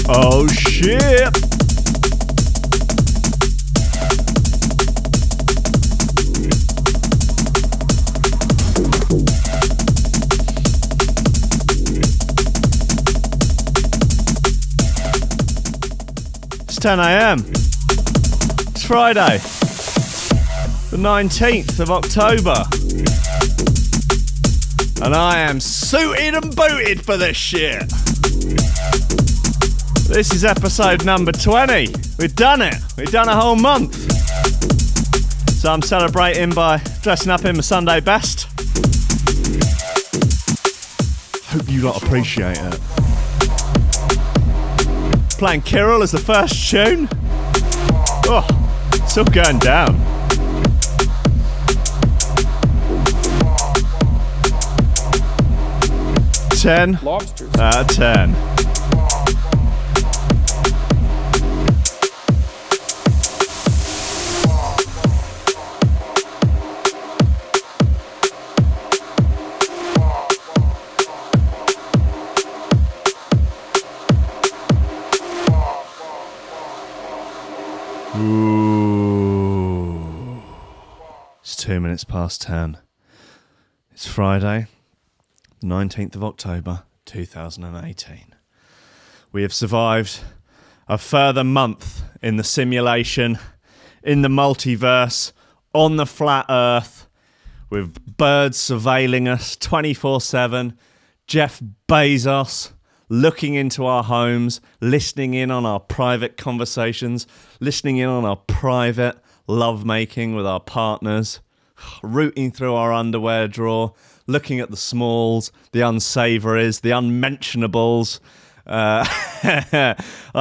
Oh shit! It's 10 AM. It's Friday, the 19th of October. And I am suited and booted for this shit. This is episode number 20. We've done it. We've done a whole month. So I'm celebrating by dressing up in my Sunday best. Hope you lot appreciate it. Playing Kirill as the first tune. Oh, it's all going down. Ten lobsters out of 10. Ooh. It's 2 minutes past 10. It's Friday, 19th of October, 2018. We have survived a further month in the simulation, in the multiverse, on the flat earth, with birds surveilling us 24/7, Jeff Bezos looking into our homes, listening in on our private conversations, listening in on our private lovemaking with our partners, rooting through our underwear drawer, looking at the smalls, the unsavouries, the unmentionables. I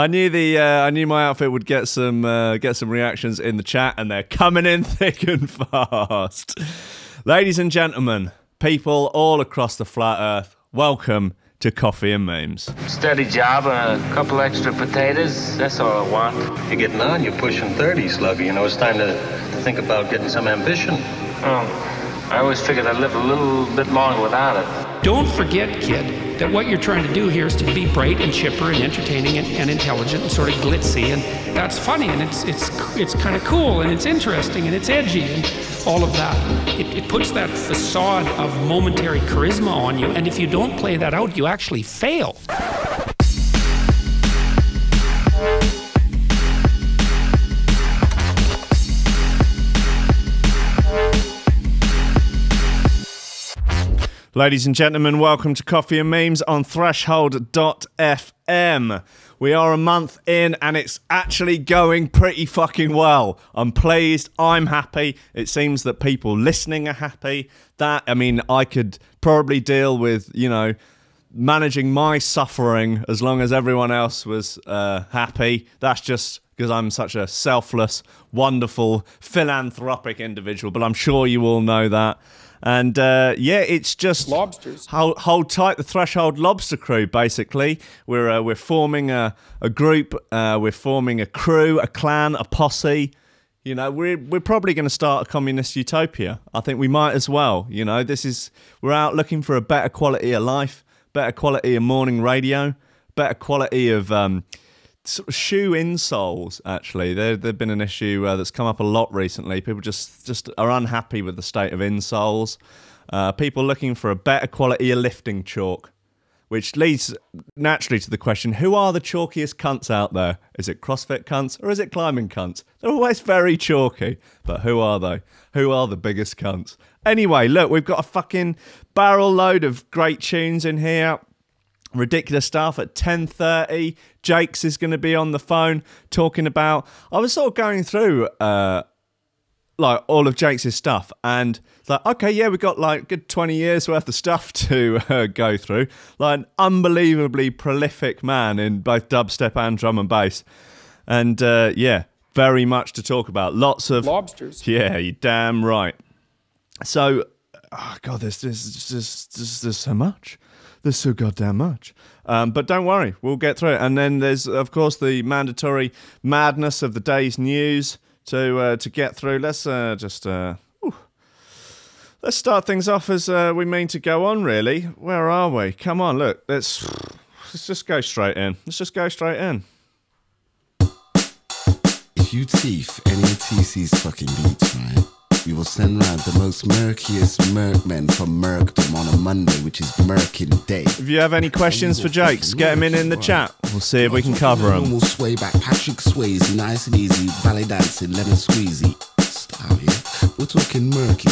knew my outfit would get some reactions in the chat, and they're coming in thick and fast. Ladies and gentlemen, people all across the flat earth, welcome to Coffee and Memes. Steady job and a couple extra potatoes, that's all I want. You're getting on, you're pushing 30, Sluggy. You know, it's time to think about getting some ambition. Oh, I always figured I'd live a little bit longer without it. Don't forget, kid, that what you're trying to do here is to be bright and chipper and entertaining and intelligent and sort of glitzy, and that's funny, and it's kind of cool, and it's interesting, and it's edgy, and all of that. It puts that facade of momentary charisma on you, and if you don't play that out, you actually fail. Ladies and gentlemen, welcome to Coffee and Memes on Threshold.fm. We are a month in and it's actually going pretty fucking well. I'm pleased, I'm happy. It seems that people listening are happy. I could probably deal with, managing my suffering as long as everyone else was happy. That's just because I'm such a selfless, wonderful, philanthropic individual, but I'm sure you all know that. And it's just lobsters. Hold tight, the Threshold Lobster Crew. Basically, we're forming a group. We're forming a crew, a clan, a posse. We're probably going to start a communist utopia. I think we might as well. We're out looking for a better quality of life, better quality of morning radio, better quality of sort of shoe insoles. Actually, there's been an issue that's come up a lot recently. People just are unhappy with the state of insoles. People looking for a better quality of lifting chalk, which leads naturally to the question: who are the chalkiest cunts out there? Is it CrossFit cunts or is it climbing cunts? They're always very chalky, but who are they? Who are the biggest cunts? Anyway, look, we've got a fucking barrel load of great tunes in here. Ridiculous stuff. At 10:30, Jakes is going to be on the phone talking about... I was sort of going through all of Jakes' stuff, and it's like, okay, yeah, we've got like a good 20 years worth of stuff to go through. Like an unbelievably prolific man in both dubstep and drum and bass. And very much to talk about. Lots of... lobsters. Yeah, you're damn right. So, God, there's so much. There's so goddamn much. But don't worry, we'll get through it. And then there's, of course, the mandatory madness of the day's news to get through. Let's start things off as we mean to go on, really. Where are we? Come on, look. let's just go straight in. Let's just go straight in. If you thief any of TC's fucking beats, right? We will send round the most murkiest merkmen from Merkdom on a Monday, which is Merkin Day. If you have any questions for Jakes, get them in the chat. We'll see if we can cover them. Normal sway back, Patrick Swayze, nice and easy, ballet dancing, lemon squeezy. Style, yeah? We're talking murky.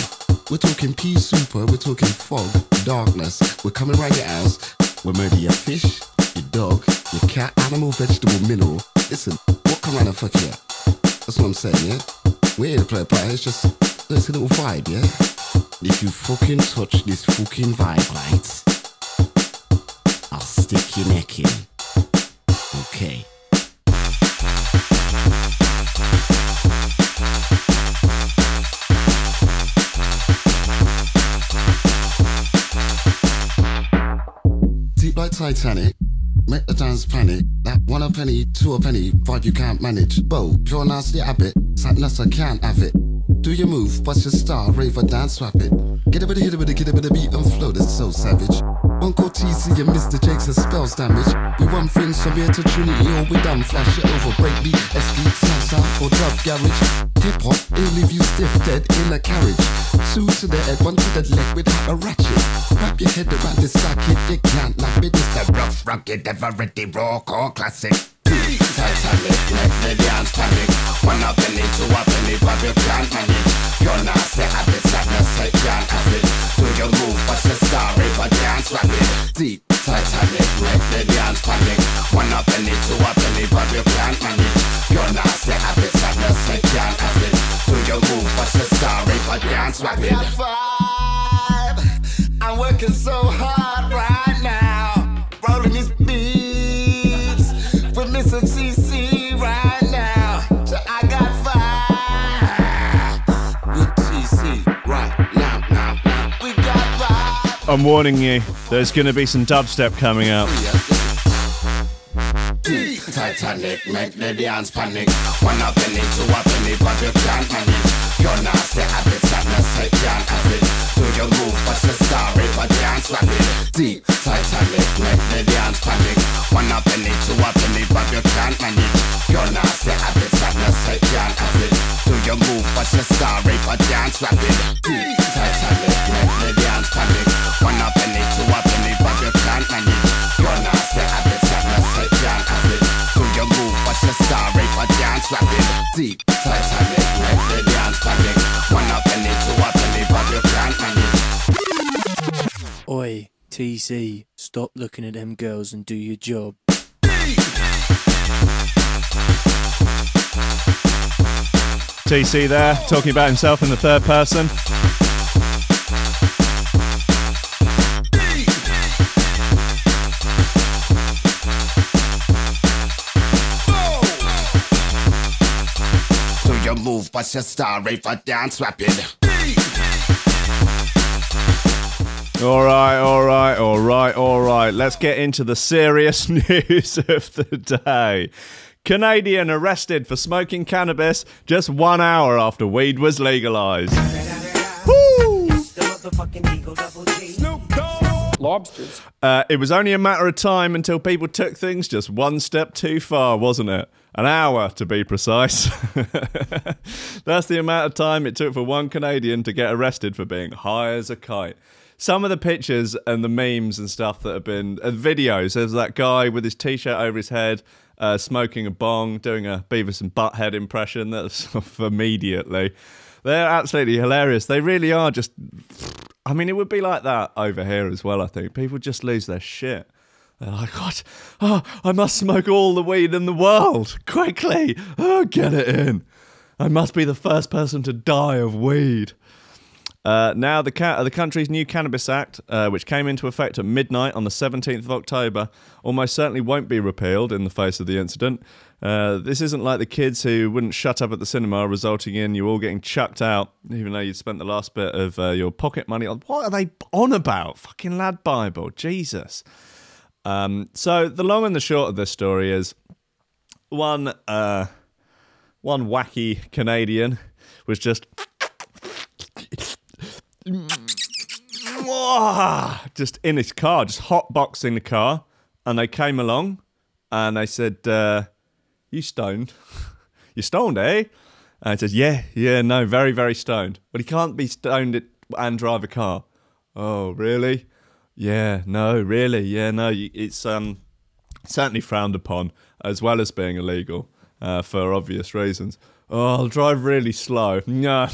We're talking pea super. We're talking fog, darkness. We're coming round your house. We'll murder your fish, your dog, your cat, animal, vegetable, mineral. Listen, what come round and fuck you up? That's what I'm saying, yeah? We're here to play a play. It's just, it's a little vibe, yeah? If you fucking touch this fucking vibe, right? I'll stick your neck in. Okay. Deep like Titanic, make the dance panic. That 1 a penny, 2 a penny, vibe you can't manage. Bo, pure nasty habit, sadness I can't have it. Do your move, bust your star, rave or dance, swap it. Get a bit of hit a bit of get a bit of beat and flow, that's so savage. Uncle TC and Mr. Jakes has spells damage. We one fringe from here to Trinity, or we done flash it over, breakbeat, SB, salsa, or dub garage. Hip hop, it'll leave you stiff dead in a carriage. 2 to the head, 1 to the leg without a ratchet. Wrap your head around this socket, you can't knock it. It's the rough, rugged, ever ready, raw, core classic. Titanic, make the dance panic. 1 a penny, 2 a penny, but you can't manage. You're nasty habits, sadness, I can't have it. Do your move, but your star, if I dance rapid. Deep, Titanic, make the dance panic. 1 a penny, 2 a penny, but you can't manage. You're nasty habits, sadness, I can't have it. Do your move, but your star, if I dance rapid. I'm working so hard right now, rolling these beats with Mr. TC right now. So I got vibe with TC right now. We got vibe. I'm warning you, there's going to be some dubstep coming up. Titanic, make the dance panic. 1 a penny, 2 a penny, but you can't manage. You're nasty habits, sadness, I can't have it. Do your move, but your star, if I dance rapid. Deep, Titanic, make the dance panic. 1 a penny, 2 a penny, but you can't manage. You're nasty habits, sadness, I can't have it. Do your move, but your star, if I dance rapid. Deep, Titanic, make the dance panic. 1 a penny, 2 a penny, but you can't manage. You're nasty habits, sadness, I can't have it. Do your move, but your star, if I dance rapid. Deep, Titanic, make the dance panic. 1 a penny, 2 a penny, but you can't manage. Oi, TC, stop looking at them girls and do your job. TC there, talking about himself in the third person. Do your move, but your star, if I dance rapid. Alright. Let's get into the serious news of the day. Canadian arrested for smoking cannabis just 1 hour after weed was legalized. Woo! Lobsters. It was only a matter of time until people took things just one step too far, wasn't it? An hour, to be precise. That's the amount of time it took for one Canadian to get arrested for being high as a kite. Some of the pictures and the memes and stuff that have been videos, there's that guy with his t-shirt over his head, smoking a bong, doing a Beavis and Butthead impression. That's immediately. They're absolutely hilarious. They really are just... I mean, it would be like that over here as well, I think. People just lose their shit. They're like, what? Oh, I must smoke all the weed in the world. Quickly. Oh, get it in. I must be the first person to die of weed. Now, the country's new Cannabis Act, which came into effect at midnight on the 17th of October, almost certainly won't be repealed in the face of the incident. This isn't like the kids who wouldn't shut up at the cinema, resulting in you all getting chucked out, even though you'd spent the last bit of your pocket money on. What are they on about? Fucking lad Bible. Jesus. So the long and the short of this story is one wacky Canadian was just in his car, just hotboxing the car, and they came along, and they said, "You stoned? You stoned, eh?" And I said, "Yeah, no, very, very stoned." But he can't be stoned and drive a car. Oh, really? Yeah, no, really, yeah, no. It's certainly frowned upon, as well as being illegal, for obvious reasons. Oh, I'll drive really slow. No,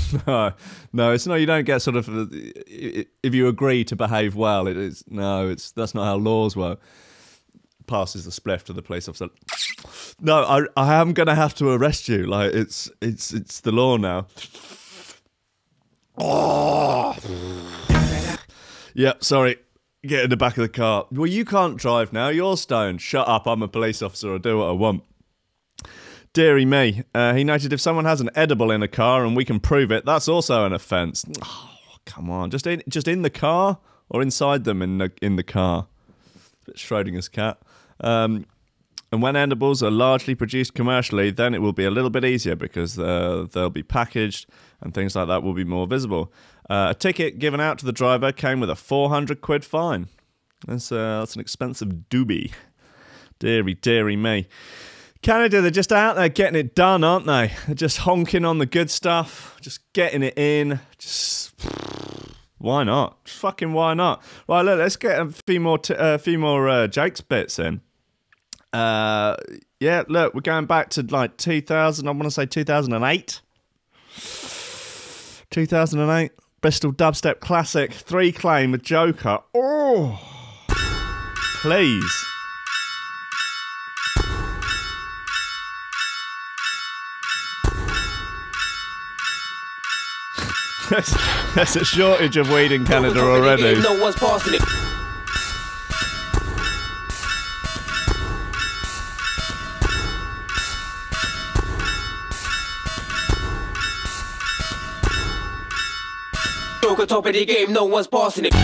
it's not. You don't get sort of, if you agree to behave well, that's not how laws work. Passes the spliff to the police officer. No, I am going to have to arrest you. Like, it's the law now. Oh. Yep, sorry. Get in the back of the car. Well, you can't drive now. You're stoned. Shut up. I'm a police officer. I'll do what I want. Deary me. He noted if someone has an edible in a car and we can prove it, that's also an offence. Oh, come on. Just in the car or inside them in the car? Bit Schrodinger's cat. And when edibles are largely produced commercially, then it will be a little bit easier because they'll be packaged and things like that will be more visible. A ticket given out to the driver came with a 400 quid fine. That's an expensive doobie. Deary me. Canada, they're just out there getting it done, aren't they? They're just honking on the good stuff, just getting it in. Just why not? Just fucking why not? Right, look, let's get a few more Jake's bits in. Yeah, look, we're going back to like 2000. I want to say 2008. 2008 Bristol dubstep classic 3 Claim with Joker. Oh, please. There's a shortage of weed in Canada already. No one's passing it. Joker top of the game, no one's passing it.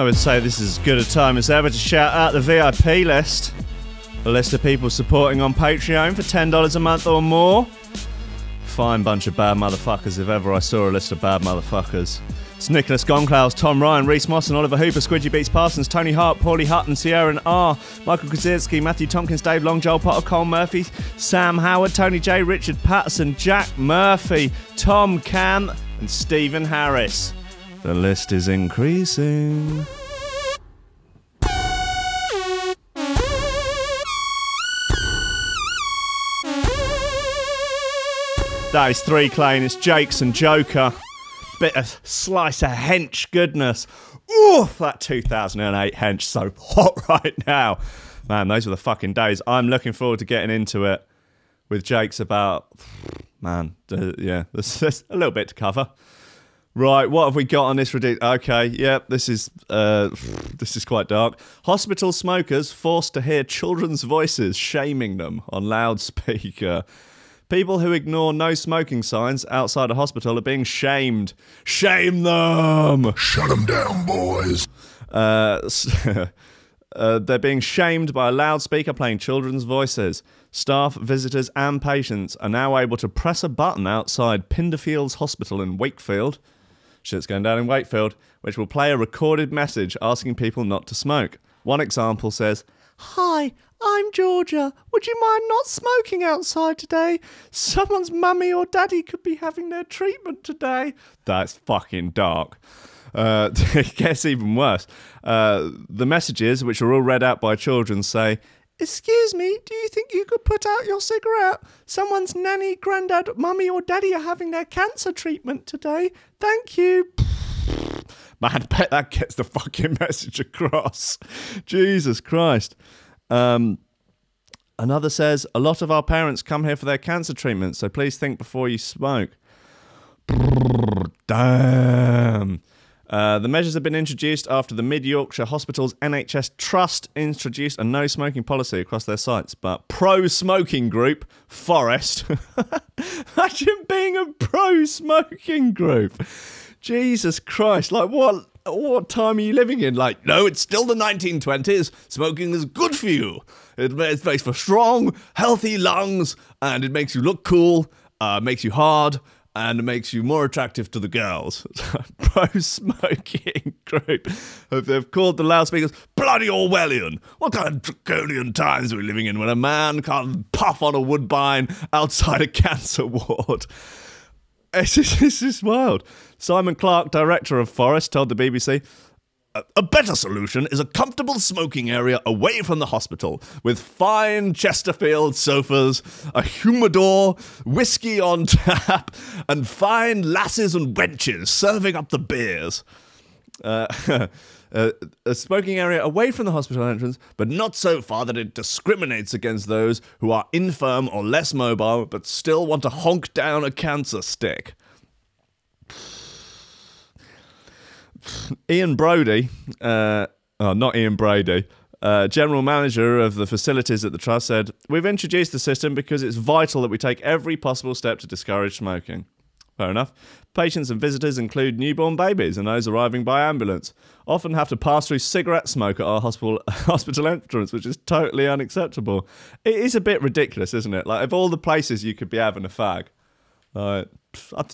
would say this is as good a time as ever to shout out the VIP list. A list of people supporting on Patreon for $10 a month or more. Fine bunch of bad motherfuckers if ever I saw a list of bad motherfuckers. It's Nicholas Goncalves, Tom Ryan, Reece Mosson, Oliver Hooper, Squidgy Beats Parsons, Tony Hark, Pauly Hutton, Ciarán R, Michael Kedzierski, Matthew Tomkins, Dave Long, Joel Potter, Colm Murphy, Sam Howard, Tony J, Richard Patterson, Jack Murphy, Tom Camm and Stephen Harris. The list is increasing. That is 3 clean, it's Jakes and Joker. Bit of slice of hench goodness. Oof, that 2008 hench so hot right now. Man, those were the fucking days. I'm looking forward to getting into it with Jakes about... Man, yeah, there's a little bit to cover. Right, what have we got on this ridiculous... Okay, yeah, this is quite dark. Hospital smokers forced to hear children's voices shaming them on loudspeaker. People who ignore no smoking signs outside a hospital are being shamed. Shame them! Shut them down, boys. They're being shamed by a loudspeaker playing children's voices. Staff, visitors and patients are now able to press a button outside Pinderfields Hospital in Wakefield. Shit's going down in Wakefield, which will play a recorded message asking people not to smoke. One example says, "Hi, I'm Georgia. Would you mind not smoking outside today? Someone's mummy or daddy could be having their treatment today." That's fucking dark. It gets even worse. The messages, which are all read out by children, say, "Excuse me, do you think you could put out your cigarette? Someone's nanny, granddad, mummy or daddy are having their cancer treatment today. Thank you." Man, I bet that gets the fucking message across. Jesus Christ. Another says, "A lot of our parents come here for their cancer treatment, so please think before you smoke." Damn. The measures have been introduced after the Mid-Yorkshire Hospital's NHS Trust introduced a no-smoking policy across their sites. But pro-smoking group, Forest, imagine being a pro-smoking group. Jesus Christ, like what time are you living in? Like, no, it's still the 1920s. Smoking is good for you. It makes for strong, healthy lungs, and it makes you look cool, makes you hard, and it makes you more attractive to the girls. Pro-smoking group. They've called the loudspeakers bloody Orwellian. What kind of draconian times are we living in when a man can't puff on a woodbine outside a cancer ward? This is wild. Simon Clark, director of Forest, told the BBC, "A better solution is a comfortable smoking area away from the hospital, with fine Chesterfield sofas, a humidor, whiskey on tap, and fine lasses and wenches serving up the beers." A smoking area away from the hospital entrance, but not so far that it discriminates against those who are infirm or less mobile, but still want to honk down a cancer stick. Ian Brodie, not Ian Brady, general manager of the facilities at the trust, said, "We've introduced the system because it's vital that we take every possible step to discourage smoking." Fair enough. Patients and visitors include newborn babies and those arriving by ambulance. Often have to pass through cigarette smoke at our hospital entrance, which is totally unacceptable. It is a bit ridiculous, isn't it? Like, of all the places you could be having a fag, I'm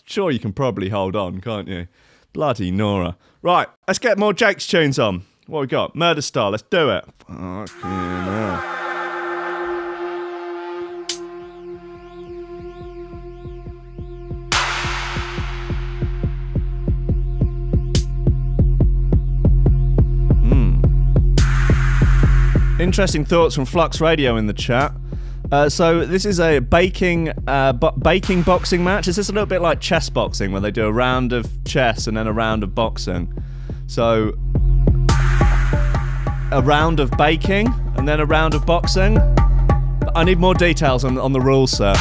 sure you can probably hold on, can't you? Bloody Nora. Right, let's get more Jake's tunes on. What we got? Murder Star, let's do it. Fucking hell. Interesting thoughts from Flux Radio in the chat. So this is a baking boxing match. Is this a little bit like chess boxing, where they do a round of chess and then a round of boxing? So a round of baking and then a round of boxing. I need more details on the rules, sir.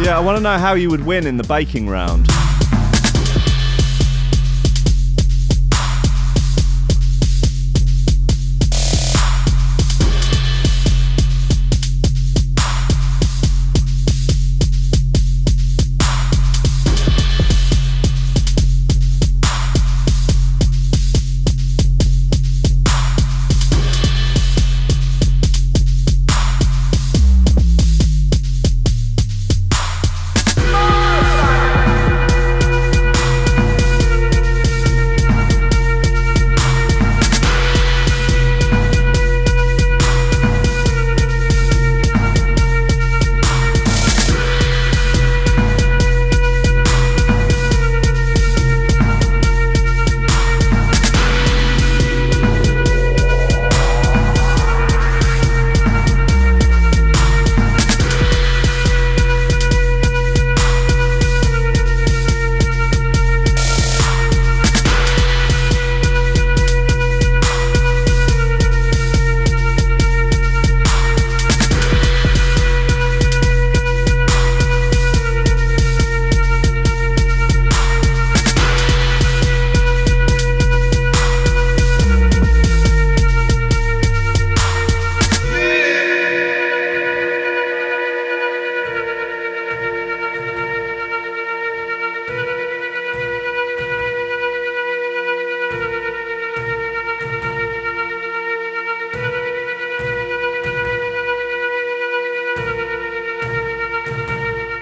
Yeah, I want to know how you would win in the baking round.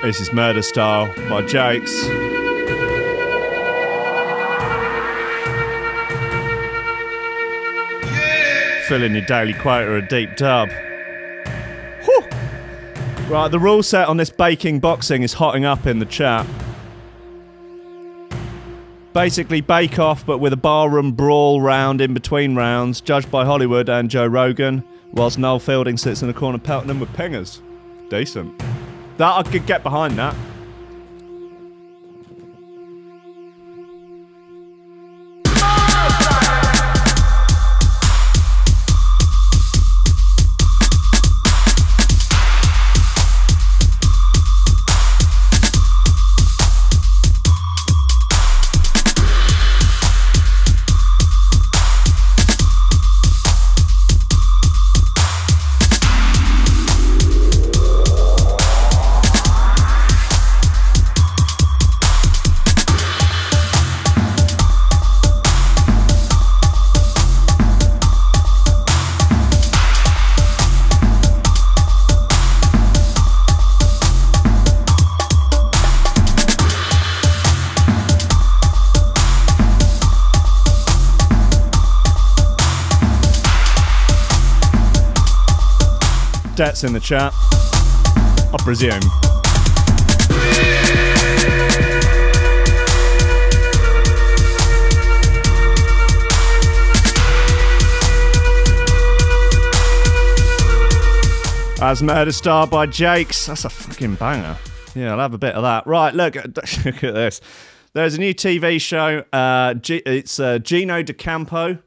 This is Murder Style by Jakes. Filling your daily quota of deep dub. Whew. Right, the rule set on this baking boxing is hotting up in the chat. Basically bake off, but with a barroom brawl round in between rounds, judged by Hollywood and Joe Rogan, whilst Noel Fielding sits in the corner pelting them with pingers. Decent. That I could get behind that. Debts in the chat, I presume. As Murder Star by Jakes. That's a fucking banger. Yeah, I'll have a bit of that. Right, look at this. There's a new TV show. It's Gino D'Acampo,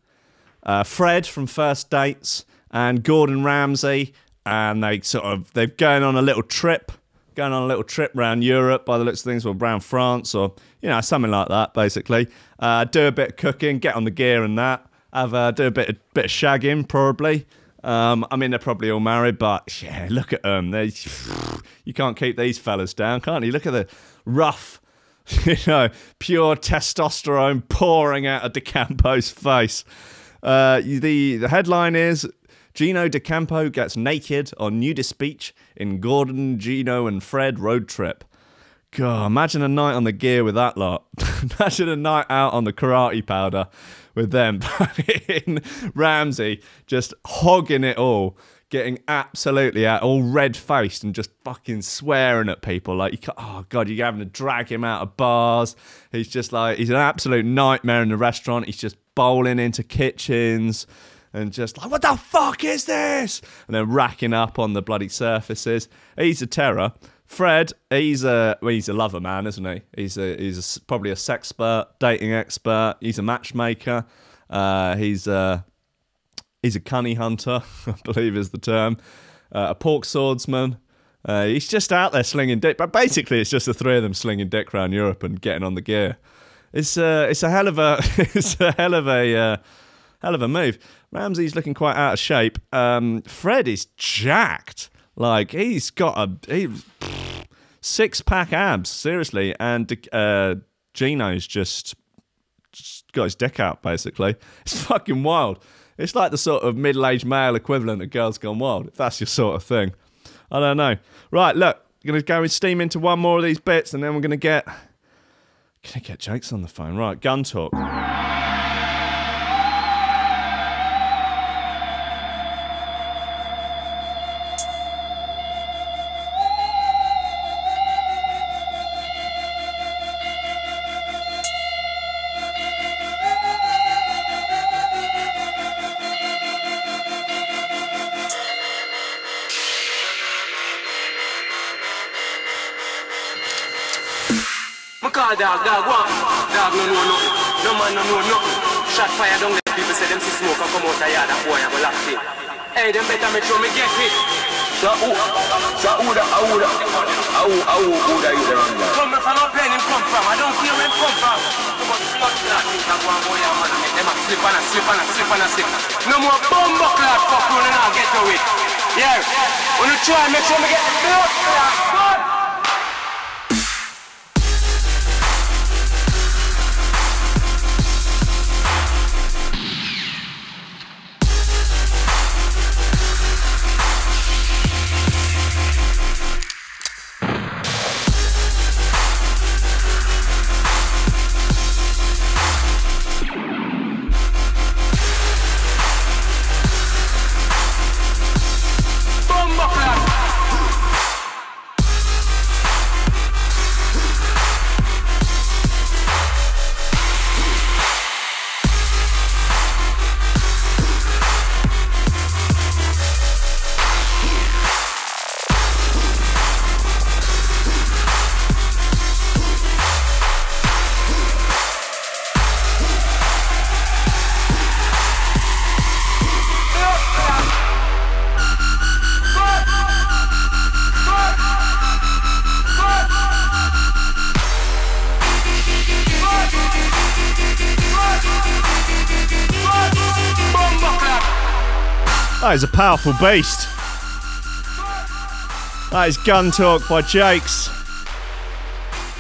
Fred from First Dates, and Gordon Ramsay. And they're going on a little trip around Europe by the looks of things, or around France, or something like that. Basically, do a bit of cooking, get on the gear and that. Do a bit of shagging probably. I mean, they're probably all married, but yeah, look at them. You can't keep these fellas down, can't you? Look at the rough, pure testosterone pouring out of D'Acampo's face. The headline is, Gino D'Acampo gets naked on nudist beach in Gordon, Gino and Fred road trip. God, imagine a night on the gear with that lot. Imagine a night out on the karate powder with them. Ramsay just hogging it all, getting absolutely out, all red-faced and just fucking swearing at people. Like, oh God, you're having to drag him out of bars. He's just like, he's an absolute nightmare in the restaurant. He's just bowling into kitchens. And just like, what the fuck is this? And then racking up on the bloody surfaces. He's a terror. Fred, he's a lover man, isn't he? He's probably a sexpert, dating expert. He's a matchmaker. He's a cunny hunter, I believe is the term. A pork swordsman. He's just out there slinging dick, but basically it's just the three of them slinging dick around Europe and getting on the gear. It's a hell of a hell of a move. Ramsay's looking quite out of shape. Fred is jacked. Like he's got six-pack abs, seriously, and Gino's just got his dick out. Basically, it's fucking wild. It's like the sort of middle-aged male equivalent of Girls Gone Wild, if that's your sort of thing. I don't know. Right, look, I'm going to go and steam into one more of these bits, and then we're going to get Jake's on the phone. Right, gun talk. Dog, one. Dog, no nothing. No man, no nothing. Shot fire down there, people say them see smoke and come out of yard, that boy, I'm locked in. Hey, them better make sure me get it. So who the you there on there? Come from no plane him come from, I don't care where him come from. But the blood clot things that go on boy, man, make them a slip and a slip and a slip and a slip. No more bumbo clot fuck you, and I'll get to it. Yeah, when you try, make sure me get the blood clot. That is a powerful beast. That is Gun Talk by Jakes.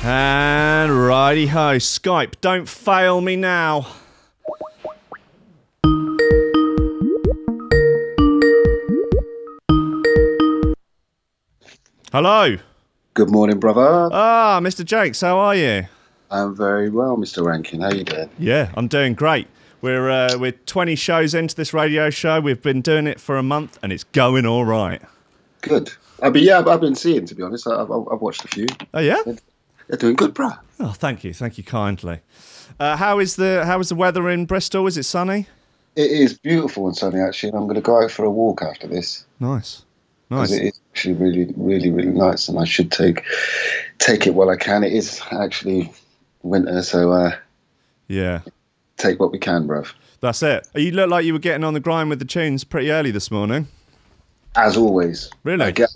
And righty ho, Skype, don't fail me now. Hello. Good morning, brother. Ah, Mr. Jakes, how are you? I'm very well, Mr. Rankin. How you doing? Yeah, I'm doing great. We're 20 shows into this radio show. We've been doing it for a month, and it's going all right. Good. I've been seeing, to be honest. I've watched a few. Oh yeah, they're doing good, bruh. Oh, thank you kindly. How is the weather in Bristol? Is it sunny? It is beautiful and sunny, actually. And I'm going to go out for a walk after this. Nice. It is actually really, really, really nice, and I should take it while I can. It is actually winter, so yeah. Take what we can, bruv. That's it. You look like you were getting on the grind with the tunes pretty early this morning. As always. Really? I get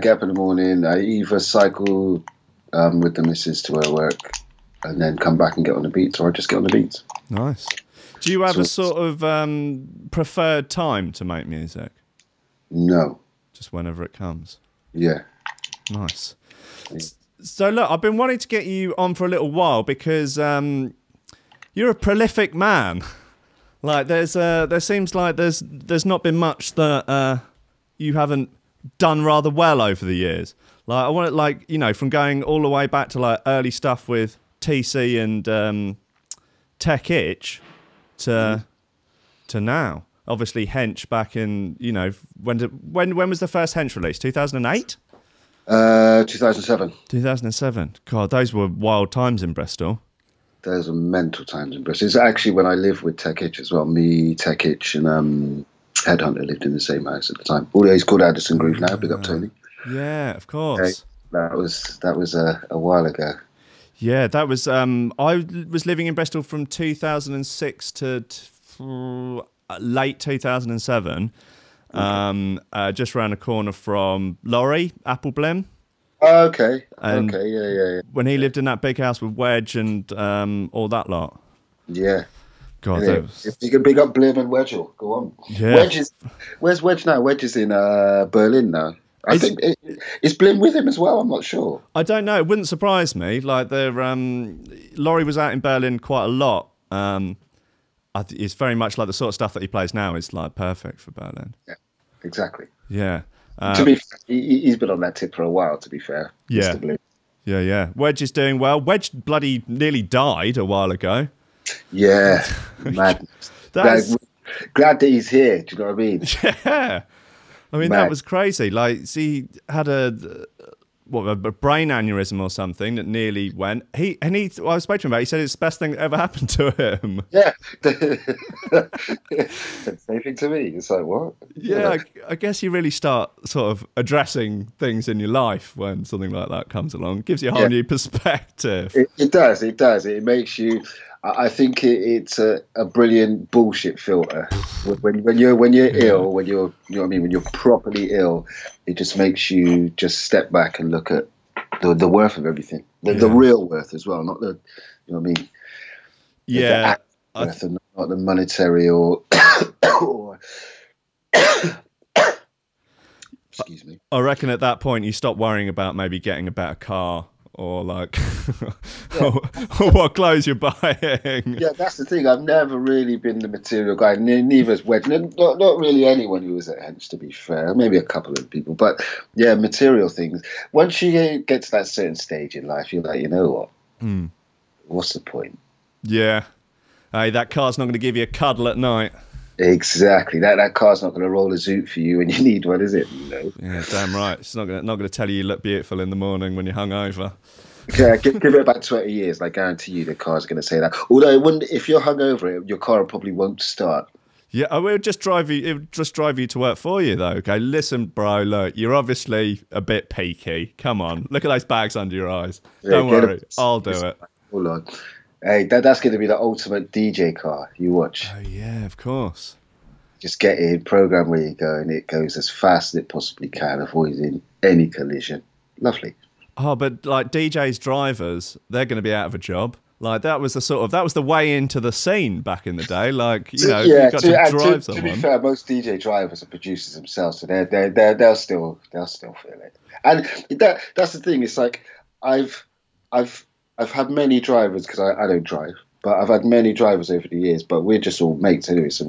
up in the morning. I either cycle with the missus to her work and then come back and get on the beats, or I just get on the beats. Nice. Do you have a sort of preferred time to make music? No. Just whenever it comes? Yeah. Nice. Yeah. So look, I've been wanting to get you on for a little while because you're a prolific man. Like there seems like there's not been much that you haven't done rather well over the years. Like I want it, from going all the way back to like early stuff with TC and Tech Itch to now. Obviously Hench back in, when was the first Hench release? 2008? 2007. 2007. God, those were wild times in Bristol. Those are mental times in Bristol. It's actually when I lived with Tech Itch as well. Me, Tech Itch, and Headhunter lived in the same house at the time. Although he's called Addison Groove now. Big up Tony. Yeah, of course. Okay. That was a while ago. Yeah, that was. I was living in Bristol from 2006 to late 2007. just around the corner from Laurie Appleblim. Oh, okay. And okay. Yeah. When he lived in that big house with Wedge and all that lot. Yeah. God, yeah. If you can big up Blim and Wedgel, go on. Yeah. Where's Wedge now? Wedge is in Berlin now. I think is Blim with him as well? I'm not sure. I don't know. It wouldn't surprise me. Like Laurie was out in Berlin quite a lot. It's very much like the sort of stuff that he plays now is like perfect for Berlin. Yeah, exactly. Yeah. To be fair, he's been on that tip for a while, to be fair. Yeah. Mr. Blim. Yeah. Wedge is doing well. Wedge bloody nearly died a while ago. Yeah. Madness. Glad that he's here. Do you know what I mean? Yeah. I mean, that was crazy. Like, he had a brain aneurysm or something that nearly went. I spoke to him about it. He said it's the best thing that ever happened to him. Yeah. Same thing to me. It's like, what? Yeah, I guess you really start sort of addressing things in your life when something like that comes along. It gives you a whole new perspective. It does. It makes you... I think it's a brilliant bullshit filter. When you're ill, when you're, you know what I mean, when you're properly ill, it just makes you just step back and look at the worth of everything, the real worth as well, not the, you know what I mean, the worth and not the monetary or excuse me. I reckon at that point you stop worrying about maybe getting a better car. Or like, or what clothes you're buying. Yeah, that's the thing. I've never really been the material guy. Neither is Wedge. Not really anyone who was at Hence, to be fair. Maybe a couple of people, but yeah, material things. Once you get to that certain stage in life, you're like, you know what? What's the point? Yeah. Hey, that car's not going to give you a cuddle at night. Exactly. That car's not going to roll a zoot for you when you need one, is it? You know? Yeah, damn right. It's not going to tell you look beautiful in the morning when you're hungover. Yeah, give it about 20 years. I guarantee you the car's going to say that. Although it wouldn't, if you're hungover, your car probably won't start. Yeah, it would just drive you to work for you, though. Okay, listen, bro. Look, you're obviously a bit peaky. Come on, look at those bags under your eyes. Don't worry, I'll do it. Hold on. Hey, that's going to be the ultimate DJ car. You watch. Oh, yeah, of course. Just get in, program where you go, and it goes as fast as it possibly can, avoiding any collision. Lovely. Oh, but like DJs, drivers, they're going to be out of a job. Like that was the way into the scene back in the day. Like, you know, you got to drive someone. To be fair, most DJ drivers are producers themselves, so they'll still feel it. And that's the thing. It's like I've had many drivers, because I don't drive, but I've had many drivers over the years, but we're just all mates anyway. So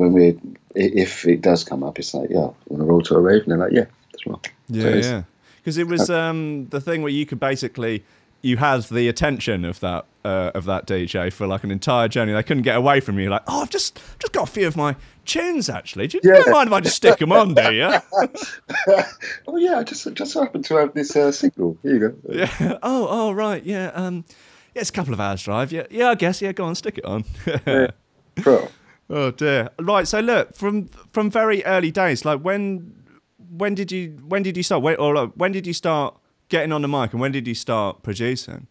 if it does come up, it's like, yeah, want to roll to a rave? And they're like, yeah, as well. Yeah, yeah. Because it was the thing where you could basically, you had the attention of that DJ for like an entire journey. They couldn't get away from you. Like, oh, I've just got a few of my tunes actually. Do you don't mind if I just stick them on, do you? Oh yeah, I just happened to have this single. Here you go. Yeah. Oh, right. Yeah. Yeah, it's a couple of hours drive. Yeah. I guess. Yeah. Go on, stick it on. Yeah. Bro. Oh dear. Right. So look, from very early days, like when did you start? When did you start getting on the mic, and when did you start producing?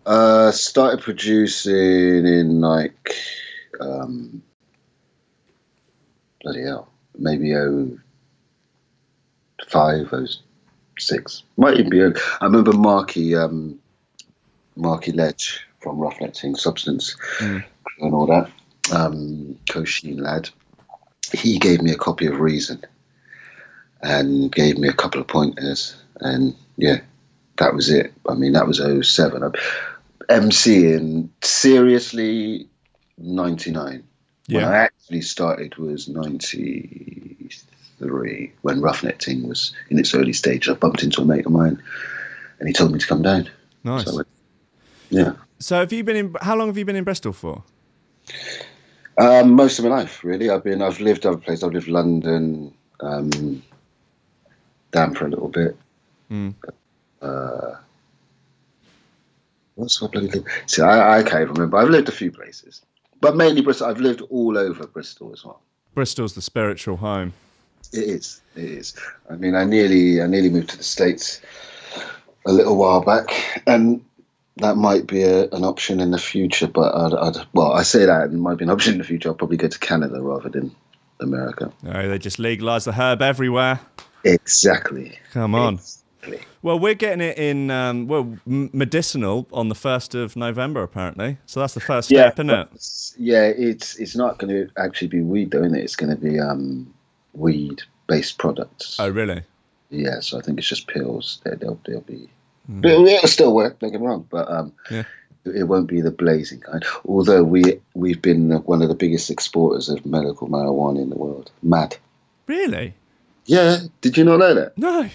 Started producing in like bloody hell, maybe 05, 06. Might even be. I remember Marky Ledge from Roughneck Substance and all that. Kosheen lad. He gave me a copy of Reason and gave me a couple of pointers, and yeah, that was it. I mean, that was 07. MCing seriously 99. Yeah. When I actually started was 93, when Roughneck was in its early stage. I bumped into a mate of mine and he told me to come down. Nice. So, yeah. So how long have you been in Bristol for? Most of my life, really. I've lived other places. I've lived London, down for a little bit. What's my bloody live? See, I can't remember. I've lived a few places, but mainly Bristol. I've lived all over Bristol as well. Bristol's the spiritual home. It is. I mean, I nearly moved to the States a little while back, and that might be an option in the future. But I say that it might be an option in the future. I'll probably go to Canada rather than America. Oh, they just legalised the herb everywhere. Exactly. Come on. Exactly. Well, we're getting it in, medicinal on the 1st of November, apparently. So that's the first step, isn't it? Yeah, it's not going to actually be weed, though, isn't it? It's going to be weed-based products. Oh, really? Yeah, so I think it's just pills. They'll be... It'll still work, don't get me wrong, but it won't be the blazing kind. Although we've been one of the biggest exporters of medical marijuana in the world. Mad. Really? Yeah. Did you not know that? No.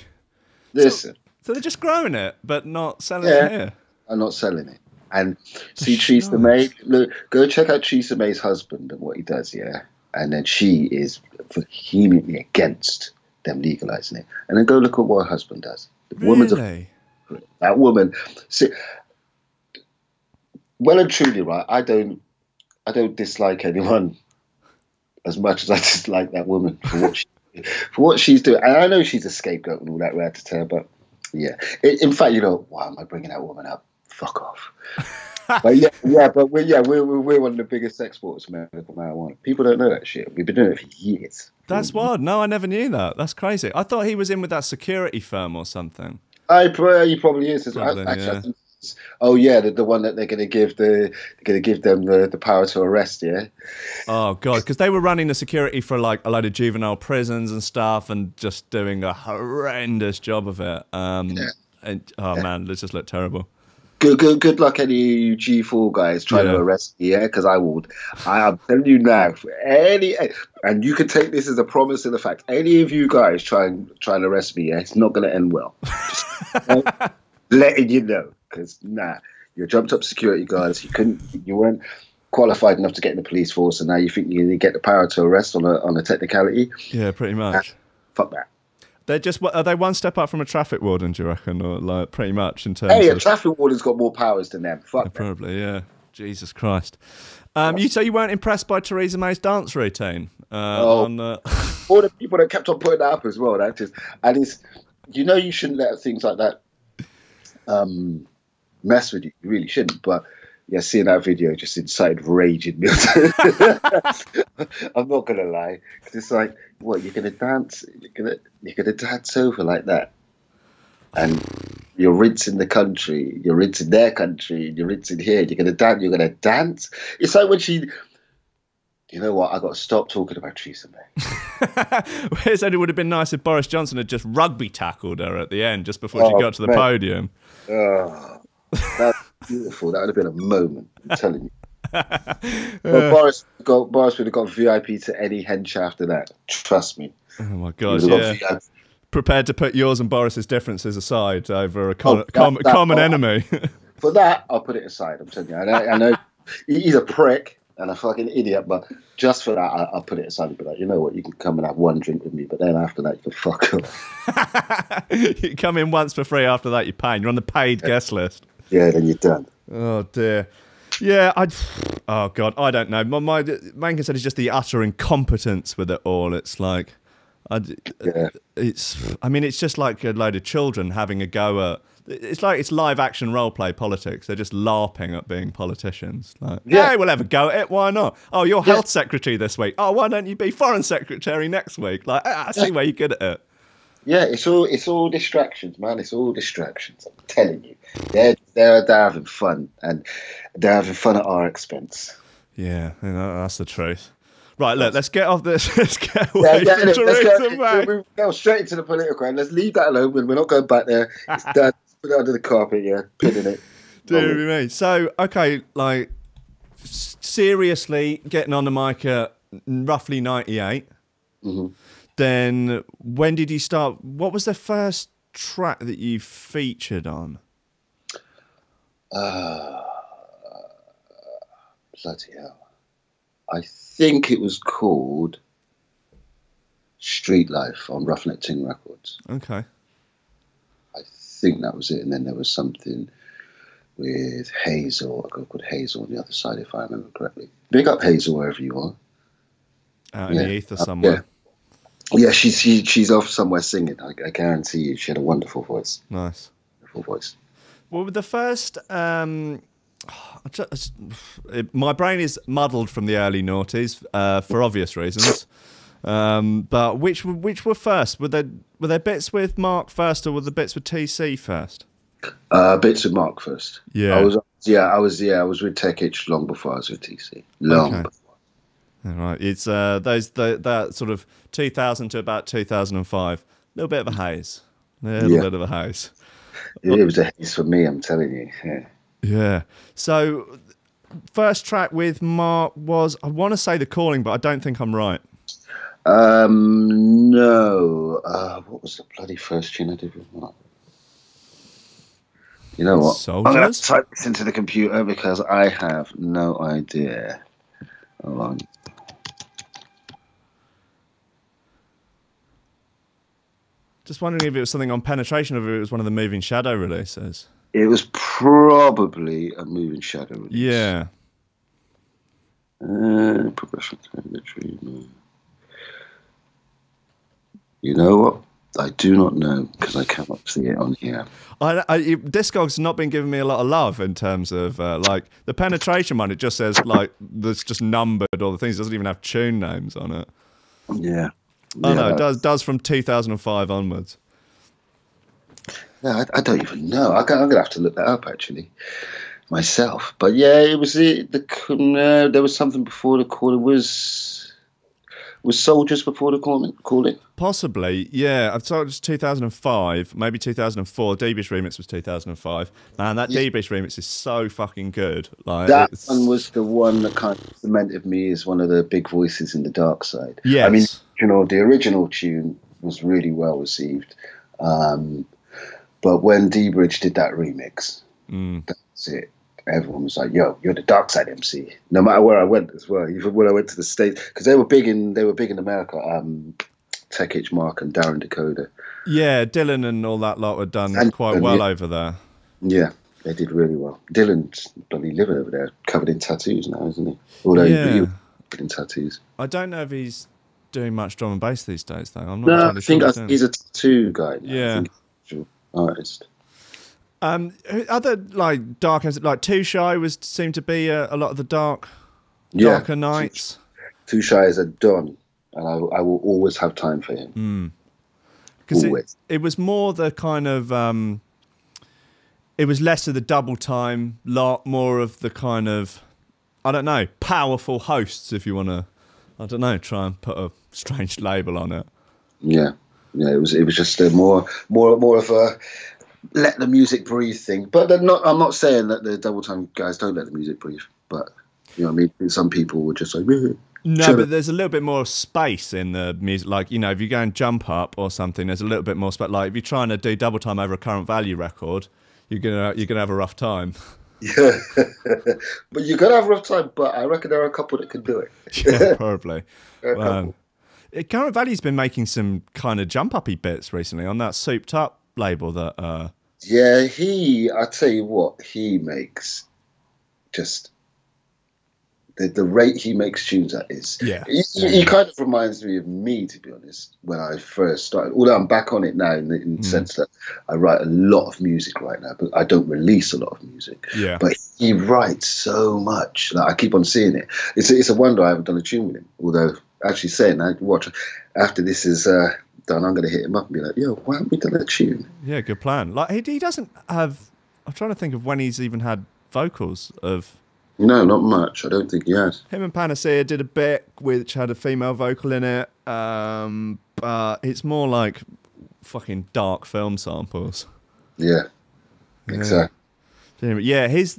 Listen. So they're just growing it, but not selling it here? I'm not selling it. And see Theresa May, look, go check out Theresa May's husband and what he does, yeah? And then she is vehemently against them legalising it. And then go look at what her husband does. Really? That woman... See, well and truly, right, I don't dislike anyone as much as I dislike that woman for what she's doing. And I know she's a scapegoat and all that rat to her, but yeah. In fact, you know, why am I bringing that woman up? Fuck off. But we're one of the biggest exporters of medical marijuana. People don't know that shit. We've been doing it for years. That's wild. No, I never knew that. That's crazy. I thought he was in with that security firm or something. He probably is. Actually, oh yeah, the one that they're going to give them the power to arrest. Yeah. Oh god, because they were running the security for like a load of juvenile prisons and stuff, and just doing a horrendous job of it. Man, it just looked terrible. Good luck, any G4 guys trying to arrest me, yeah? Because I am telling you now, and you can take this as a promise and a fact. Any of you guys trying to arrest me, yeah, it's not going to end well. Just letting you know, because you're jumped up security guards. You weren't qualified enough to get in the police force, and now you think you get the power to arrest on a technicality. Yeah, pretty much. Fuck that. Are they one step up from a traffic warden, do you reckon, or like pretty much in terms? A traffic warden's got more powers than them. Fuck them. Probably, yeah. Jesus Christ. You weren't impressed by Theresa May's dance routine? All the people that kept on putting that up as well. And it's, you shouldn't let things like that mess with you. You really shouldn't. But yeah, seeing that video just incited rage in me. I'm not gonna lie, because it's like, what, you're gonna dance? You're gonna dance over like that, and you're rinsing the country, you're rinsing their country, you're rinsing here. You're gonna dance. It's like when she. You know what? I got to stop talking about Theresa May. It only would have been nice if Boris Johnson had just rugby tackled her at the end, just before she got to the podium. Oh, that's beautiful. That would have been a moment. I'm telling you. Well, Boris would have got VIP to any hench after that. Trust me. Oh my God! Yeah. Prepared to put yours and Boris's differences aside over a common enemy. For that, I'll put it aside. I'm telling you. I know he's a prick and a fucking idiot, but just for that, I'll put it aside and be like, you know what, you can come and have one drink with me, but then after that, you can fuck off. You come in once for free, after that, you're paying. You're on the paid guest list. Yeah, then you're done. Oh, dear. Yeah, oh, God, I don't know. Rankin said it's just the utter incompetence with it all. It's like, it's just like a load of children having a go at, it's like it's live action role play politics. They're just LARPing at being politicians. Like, yeah, we'll have a go at it. Why not? Oh, you're health secretary this week. Oh, why don't you be foreign secretary next week? Like, I see where you're good at it. Yeah, it's all distractions, man. It's all distractions. I'm telling you, they're having fun, and they're having fun at our expense. Yeah, that's the truth. Right, look, let's get off this. Let's get away from Theresa May. We'll go straight into the political end. Let's leave that alone. We're not going back there. It's done. Put it under the carpet, pinning it. Dear me. So, okay, like, seriously, getting on the mic at roughly 98. Mm-hmm. Then, when did you start? What was the first track that you featured on? Bloody hell. I think it was called Street Life on Roughneck Ting Records. Okay. I think that was it. And then there was something with Hazel, a girl called Hazel on the other side, if I remember correctly. Big up Hazel wherever you are. Out in the ether somewhere. Yeah, she's off somewhere singing. I guarantee you. She had a wonderful voice. Nice. Wonderful voice. Well, the first... my brain is muddled from the early noughties for obvious reasons. But which were first? Were there bits with Mark first, or were the bits with TC first? Bits with Mark first. Yeah. I was with Tech Itch long before I was with TC. Long before. All right. It's that sort of 2000 to about 2005. A little bit of a haze. Little bit of a haze. It was a haze for me, I'm telling you. Yeah. So, first track with Mark was, I want to say The Calling, but I don't think I'm right. No. What was the bloody first tune I did with Mark? You know what? Soldiers? I'm going to type this into the computer because I have no idea. Hold on. Just wondering if it was something on Penetration or if it was one of the Moving Shadow releases. It was probably a Moving Shadow release. Yeah. Progression Territory. You know what? I do not know because I cannot see it on here. Discog's not been giving me a lot of love in terms of like the Penetration one. It just says like there's just numbered all the things. It doesn't even have tune names on it. Yeah. Oh no, it does from 2005 onwards. No, I don't even know. I'm gonna have to look that up actually myself. But yeah, it was there was something before The Calling. Was Soldiers before The Calling? Possibly, yeah. I thought it was 2005, maybe 2004. D-Bish remix was 2005. Man, that D-Bish remix is so fucking good. Like that one was the one that kind of cemented me as one of the big voices in the dark side. Yes. I mean, the original tune was really well received. But when D-Bridge did that remix, that's it. Everyone was like, "Yo, you're the dark side MC." No matter where I went as well, even when I went to the States, because they were big in America. Tech Itch, Mark, and Darren Dakota. Yeah, Dylan and all that lot were done quite well over there. Yeah, they did really well. Dylan's bloody living over there, covered in tattoos now, isn't he? Although he was covered in tattoos. I don't know if he's doing much drum and bass these days, though. I'm not no, entirely sure. I think he's a tattoo guy now. Yeah. I think he's an artist. Other like dark, like Too Shy seemed to be a lot of the darker nights. Too Shy is a don, and I will always have time for him. Because it was more the kind of it was less of the double time, lot more of the kind of, I don't know, powerful hosts. If you want to, I don't know, try and put a strange label on it. Yeah, it was just a more of a let the music breathe thing. But I'm not saying that the double time guys don't let the music breathe. But you know what I mean? Some people were just like, no, but there's a little bit more space in the music. Like, you know, if you go and Jump Up or something, there's a little bit more space. Like, if you're trying to do double time over a Current Value record, you're gonna have a rough time. Yeah, but you're gonna have a rough time. But I reckon there are a couple that can do it. Yeah, probably. Current Value's been making some kind of jump uppy bits recently on that Souped Up label that. Yeah, I tell you what, he makes just. The rate he makes tunes at is... Yeah. He kind of reminds me of me, to be honest, when I first started. Although I'm back on it now in the sense that I write a lot of music right now, but I don't release a lot of music. Yeah. But he writes so much. Like, I keep on seeing it. It's a wonder I haven't done a tune with him. Although, actually saying that, watch, after this is done, I'm going to hit him up and be like, yo, why haven't we done a tune? Yeah, good plan. Like, he doesn't have... I'm trying to think of when he's even had vocals of... No, not much. I don't think he has. Him and Panacea did a bit which had a female vocal in it, but it's more like fucking dark film samples. Yeah, exactly. Yeah, his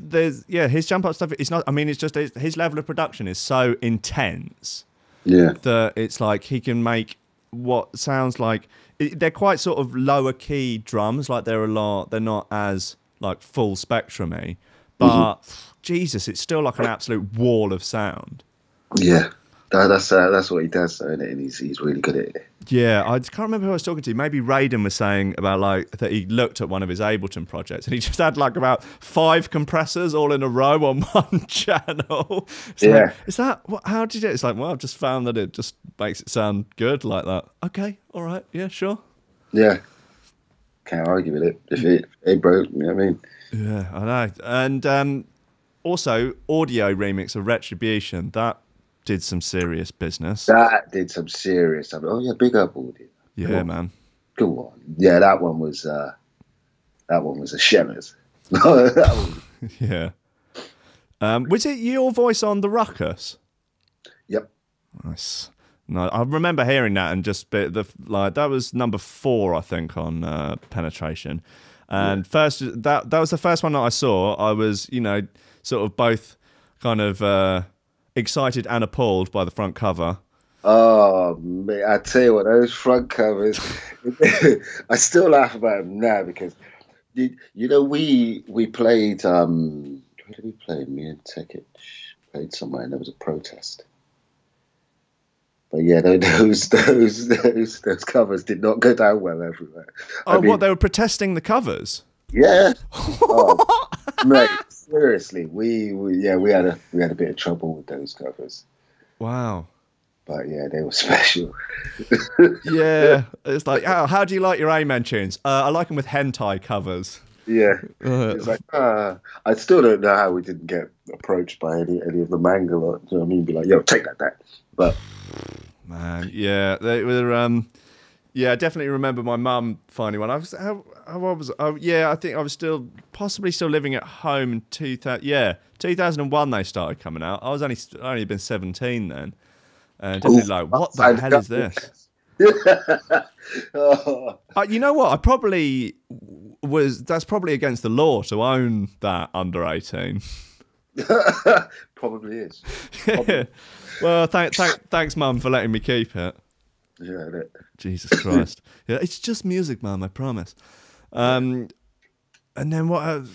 Jump Up stuff. It's not. I mean, it's just his level of production is so intense. Yeah, that it's like he can make what sounds like they're quite sort of lower key drums. Like they're not as like full spectrumy, but. Jesus, it's still like an absolute wall of sound. Yeah, that's what he does, though, isn't it? And he's really good at it. Yeah, I can't remember who I was talking to. Maybe Raiden was saying about like that he looked at one of his Ableton projects and he just had like about 5 compressors all in a row on one channel. Like, is that how did you do it? It's like, well, I've just found that it just makes it sound good like that. Okay, all right, yeah, sure. Yeah, can't argue with it. If it broke, you know what I mean? Yeah, I know. And also, audio remix of Retribution. That did some serious business. That did some serious. Oh yeah, big up audience. Yeah, man. Go on. Yeah, that one was a shellers. Yeah. Was it your voice on the Ruckus? Yep. Nice. No, I remember hearing that and just that was number 4, I think, on Penetration. And first, that was the first one that I saw. I was, sort of both kind of excited and appalled by the front cover. Oh, man, I tell you what, those front covers, I still laugh about them now because, we played, where did we play? Me and Tekich played somewhere and there was a protest. But yeah, those covers did not go down well everywhere. What, they were protesting the covers? Yeah. Oh, mate, seriously, we had a bit of trouble with those covers. Wow. But yeah, they were special. Yeah, it's like, how do you like your Amen tunes? I like them with hentai covers. Yeah, it's like, I still don't know how we didn't get approached by any of the manga lot. You know what I mean? Be like, yo, take that. But man, yeah, they were. Yeah, I definitely remember my mum finding one. I think I was possibly still living at home in 2000. Yeah, 2001 they started coming out. I was only been 17 then. Definitely like, what the hell is this? You know what? That's probably against the law to own that under 18. Probably is. Yeah. Well, thanks, Mum, for letting me keep it. Yeah. Jesus Christ. Yeah, it's just music, Mum, I promise. And then what?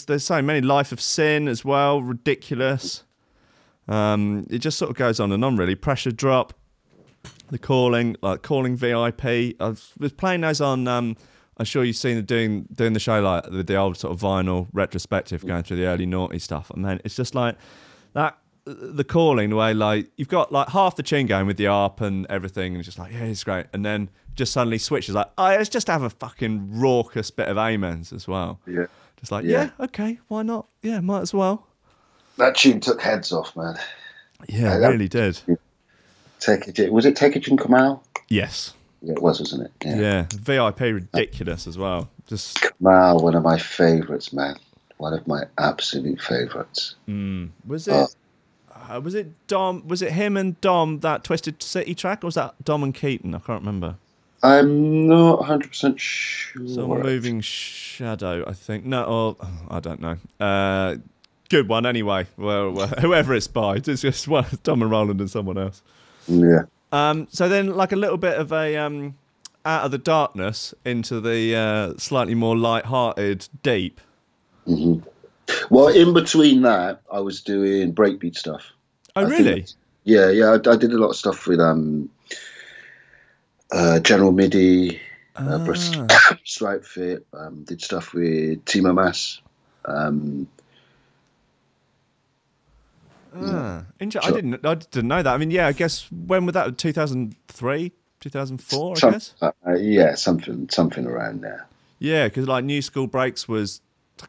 There's so many. Life of Sin as well. Ridiculous. It just sort of goes on and on, really. Pressure Drop, The Calling, Calling VIP. I was playing those on. I'm sure you've seen them doing the show like with the old sort of vinyl retrospective, going through the early naughty stuff. And man, it's just like that. The Calling, the way like you've got like half the tune going with the ARP and everything, and it's just like, yeah, it's great, and then just suddenly switches like, let's just have a fucking raucous bit of amens as well. Yeah, just like yeah, okay, why not? Yeah, might as well. That tune took heads off, man. Yeah, it really did. Was it Tekich and Kamal? Yes. Yeah, it was, wasn't it? Yeah. VIP ridiculous as well. Just Kamal, one of my favourites, man. One of my absolute favourites. Was it? Was it Dom? Was it him and Dom, that Twisted City track, or was that Dom and Keaton? I can't remember. I'm not 100% sure. Some Moving Shadow, I think. No, I don't know. Good one anyway. Well, whoever it's by, it's just Dom and Roland and someone else. Yeah. So then, like a little bit of a out of the darkness into the slightly more light-hearted deep. Mm-hmm. Well, in between that, I was doing breakbeat stuff. Oh, really? Yeah. I did a lot of stuff with General MIDI, Stripe Fit. Did stuff with Timo Maas. Interesting. I didn't know that. I mean, yeah, I guess when was that? 2003, 2004. I guess. Yeah, something around there. Yeah, because like New School Breaks was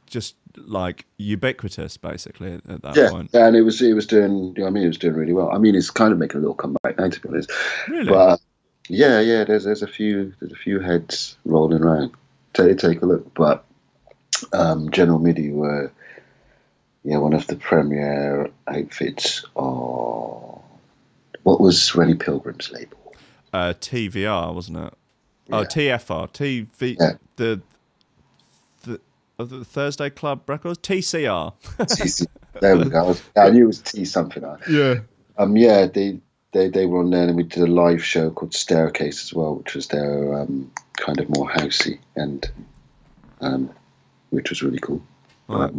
just like ubiquitous basically at that point. Yeah, and it was doing. You know what I mean, it was doing really well. I mean, it's kind of making a little comeback now, to be honest. Really? But yeah. There's a few heads rolling around. Take a look. But General MIDI were one of the premier outfits of what was Rennie Pilgrim's label. TVR, wasn't it? Yeah. Oh, TFR, TV. Yeah. The Thursday Club Records, TCR. There we go. I knew it was T something. Yeah. They were on there, and we did a live show called Staircase as well, which was their kind of more housey, and which was really cool. Right.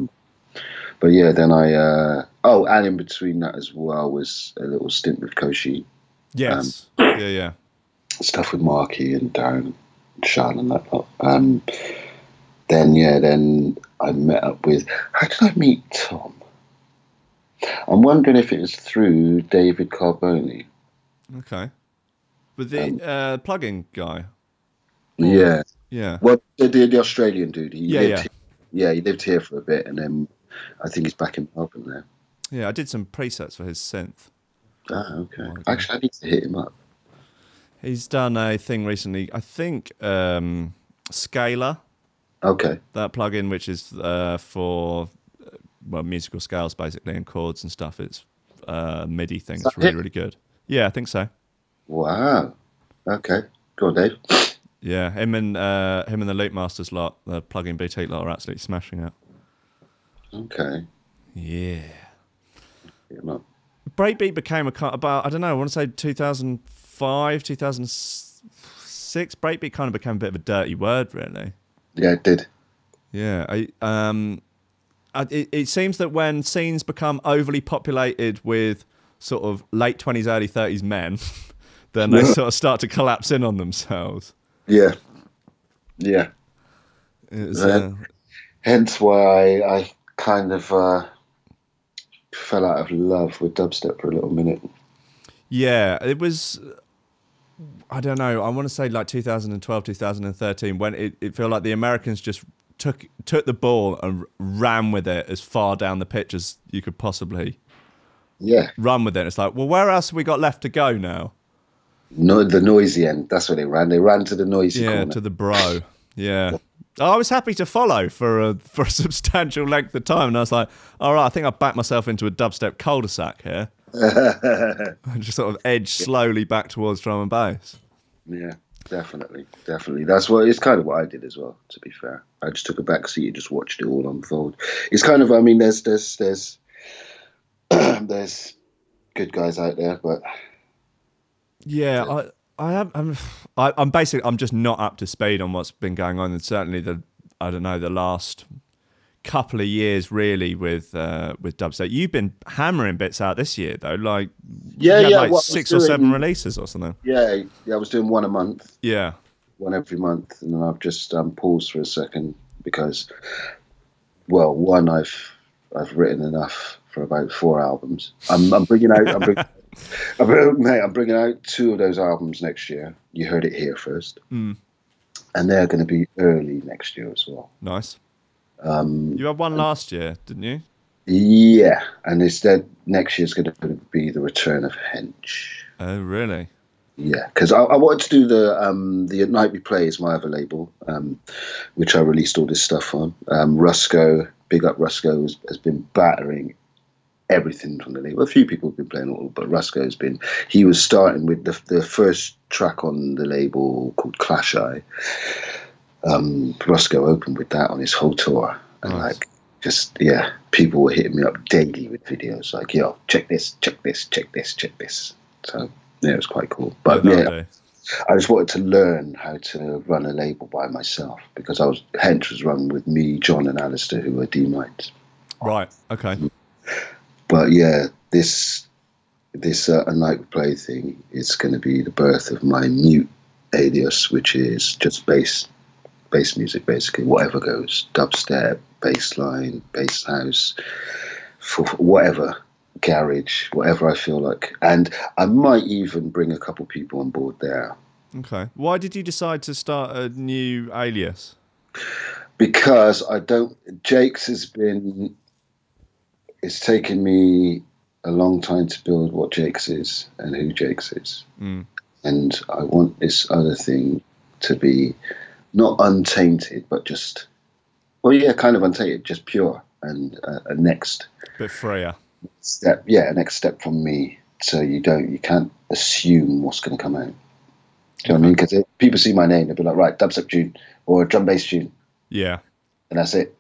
But yeah, then and in between that as well was a little stint with Koshi. Yes. Yeah. Stuff with Marky and Darren and Sean and that lot. Then I met up with... How did I meet Tom? I'm wondering if it was through David Carboni. Okay. With the plugin guy? Yeah. Yeah. Well, the Australian dude. He lived here. He lived here for a bit, and then I think he's back in Melbourne now. Yeah, I did some presets for his synth. Okay. Actually, I need to hit him up. He's done a thing recently. I think Scalar. Okay. That plugin, which is for musical scales basically and chords and stuff. It's a MIDI thing. It's really, really good. Yeah, I think so. Wow. Okay. Go on, Dave. Yeah, him and the Loop Masters lot, the plugin boutique lot, are absolutely smashing it. Okay. Yeah. Breakbeat became about, I don't know, I want to say 2005, 2006. Breakbeat kind of became a bit of a dirty word, really. Yeah, it did. Yeah. It seems that when scenes become overly populated with sort of late 20s, early 30s men, then they sort of start to collapse in on themselves. Yeah. Yeah. Hence why I kind of fell out of love with dubstep for a little minute. Yeah, it was, I don't know, I want to say like 2012, 2013, when it felt like the Americans just took the ball and ran with it as far down the pitch as you could possibly run with it. It's like, well, where else have we got left to go now? No, the noisy end. That's where they ran. They ran to the noisy corner. To the bro. Yeah. I was happy to follow for a substantial length of time, and I was like, all right, I think I've backed myself into a dubstep cul-de-sac here. And just sort of edge slowly back towards drum and bass. Yeah, definitely. It's kind of what I did as well, to be fair. I just took a back seat and just watched it all unfold. It's kind of, I mean, there's there's good guys out there, but yeah, I'm just not up to speed on what's been going on, and certainly the last couple of years really with dubstep. You've been hammering bits out this year though, like like 6 or 7 releases or something. Yeah, I was doing one a month. Yeah, one every month, and then I've just paused for a second because, well, one, I've written enough for about 4 albums. I'm bringing out 2 of those albums next year. You heard it here first. And they're going to be early next year as well. Nice. You had one last year, didn't you? Yeah, and instead next year's going to be the return of Hench. Oh, really? Yeah, because I wanted to do the At Night We Play is my other label, which I released all this stuff on. Rusko, big up Rusko, has been battering everything from the label. A few people have been playing all, but he was starting with the first track on the label called Clash Eye. Rusko opened with that on his whole tour, and people were hitting me up daily with videos like, yo, check this. So yeah, it was quite cool. But I just wanted to learn how to run a label by myself, because Hench was run with me, John, and Alistair, who were D-Mites. Right. Okay. But yeah, this A Night We Play thing is going to be the birth of my mute alias, which is just bass music, basically, whatever goes, dubstep, bass line, bass house, whatever, garage, whatever I feel like. And I might even bring a couple people on board there. Okay. Why did you decide to start a new alias? Because Jake's it's taken me a long time to build what Jake's is and who Jake's is. And I want this other thing to be not untainted, but just, kind of untainted, just pure, and a next bit freer step. Yeah, a next step from me. So you can't assume what's going to come out. Do you know what I mean? Because people see my name, they'll be like, right, dubstep tune or drum bass tune. Yeah, and that's it.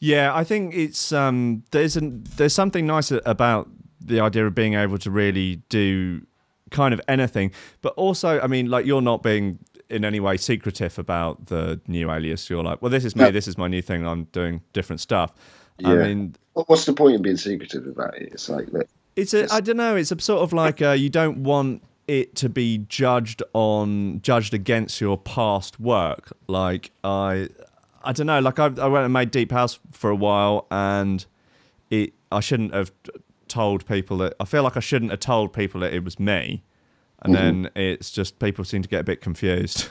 Yeah, I think it's there's something nice about the idea of being able to really do kind of anything, but also, I mean, like, you're not being in any way secretive about the new alias. You're like, well, this is me, this is my new thing, I'm doing different stuff. Yeah. I mean, what's the point in being secretive about it? It's like, I don't know, it's a sort of like you don't want it to be judged against your past work. Like, I don't know, like I went and made Deep House for a while, and I shouldn't have told people that, I feel like I shouldn't have told people that it was me. And then it's just, people seem to get a bit confused.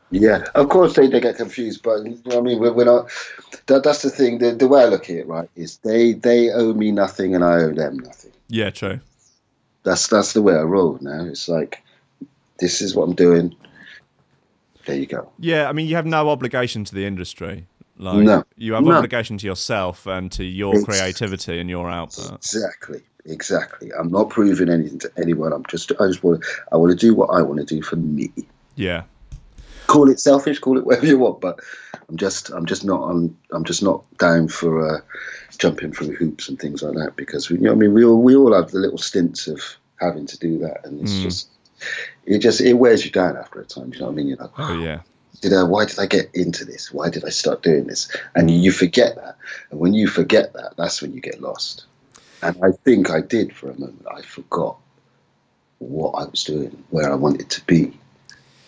Yeah, of course they get confused, but you know what I mean, we're not, that's the thing, the way I look at it, right, is they owe me nothing and I owe them nothing. Yeah, true. That's the way I roll now. It's like, this is what I'm doing. There you go. Yeah, I mean, you have no obligation to the industry. Like, No. you have No. obligation to yourself and to your creativity and your output. Exactly. I'm not proving anything to anyone. I want to do what I want to do for me. Yeah. Call it selfish, call it whatever you want, but I'm just not down for jumping through hoops and things like that, because we all have the little stints of having to do that, and it's it wears you down after a time. You know what I mean? You're like, oh yeah. Why did I get into this? Why did I start doing this? And you forget that. And when you forget that, that's when you get lost. And I think I did for a moment. I forgot what I was doing, where I wanted to be.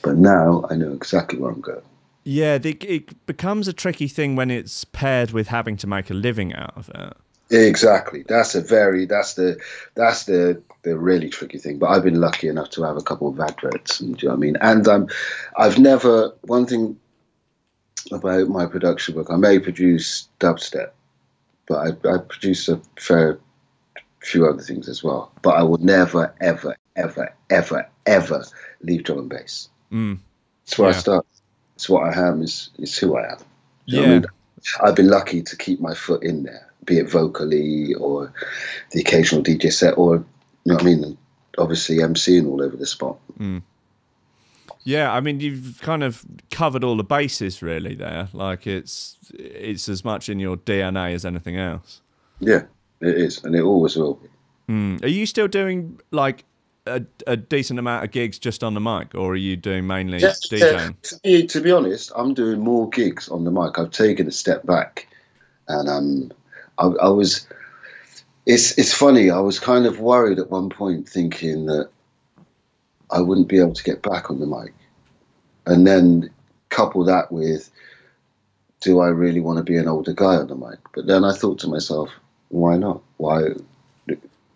But now I know exactly where I'm going. Yeah, it becomes a tricky thing when it's paired with having to make a living out of it. Exactly. That's the really tricky thing. But I've been lucky enough to have a couple of adverts, and do you know what I mean? And I've never, one thing about my production work, I may produce dubstep, but I produce a fair few other things as well. But I would never, ever, ever, ever, ever leave drum and bass. It's where I start. It's what I am. Is who I am. Do you know what I mean? I've been lucky to keep my foot in there, be it vocally or the occasional DJ set, or, you know what I mean, and obviously MCing all over the spot. Yeah, I mean, you've kind of covered all the bases really there. Like, it's as much in your DNA as anything else. Yeah, it is, and it always will be. Are you still doing like a decent amount of gigs just on the mic, or are you doing mainly DJing? To be honest, I'm doing more gigs on the mic. I've taken a step back, and I was. It's funny. I was kind of worried at one point, thinking that I wouldn't be able to get back on the mic, and then couple that with, do I really want to be an older guy on the mic? But then I thought to myself, why not? Why?